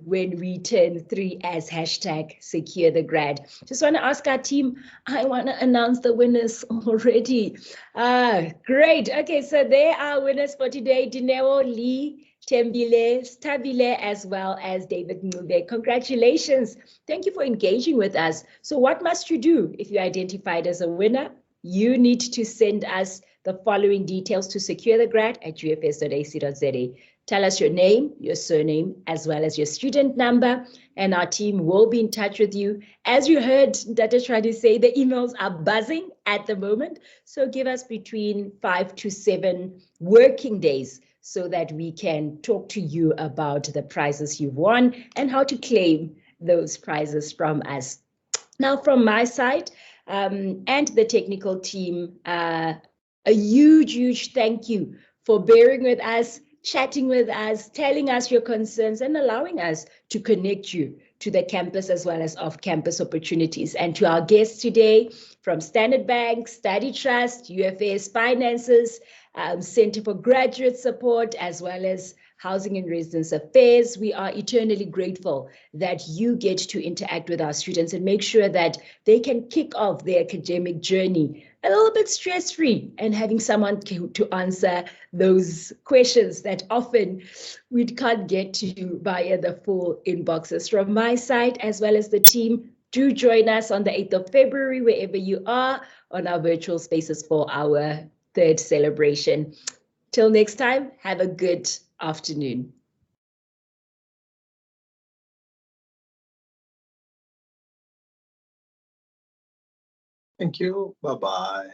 when we turn 3 as #SecureTheGrad? Just want to ask our team, I want to announce the winners already. Great. Okay, so there are winners for today: Dineo, Lee, Tembile, Stabile, as well as David Ngube. Congratulations. Thank you for engaging with us. So what must you do if you're identified as a winner? You need to send us the following details to securethegrad@ufs.ac.za. Tell us your name, your surname, as well as your student number, and our team will be in touch with you. As you heard Data try to say, the emails are buzzing at the moment, so give us between 5 to 7 working days so that we can talk to you about the prizes you've won and how to claim those prizes from us. Now, from my side and the technical team, a huge thank you for bearing with us, chatting with us, telling us your concerns, and allowing us to connect you to the campus as well as off-campus opportunities. And to our guests today from Standard Bank, Study Trust, UFS Finances, Center for Graduate Support, as well as Housing and Residence Affairs, we are eternally grateful that you get to interact with our students and make sure that they can kick off their academic journey a little bit stress-free and having someone to answer those questions that often we can't get to via the full inboxes. From my side, as well as the team, do join us on the 8th of February, wherever you are, on our virtual spaces for our 3rd celebration. Till next time, have a good afternoon. Thank you. Bye-bye.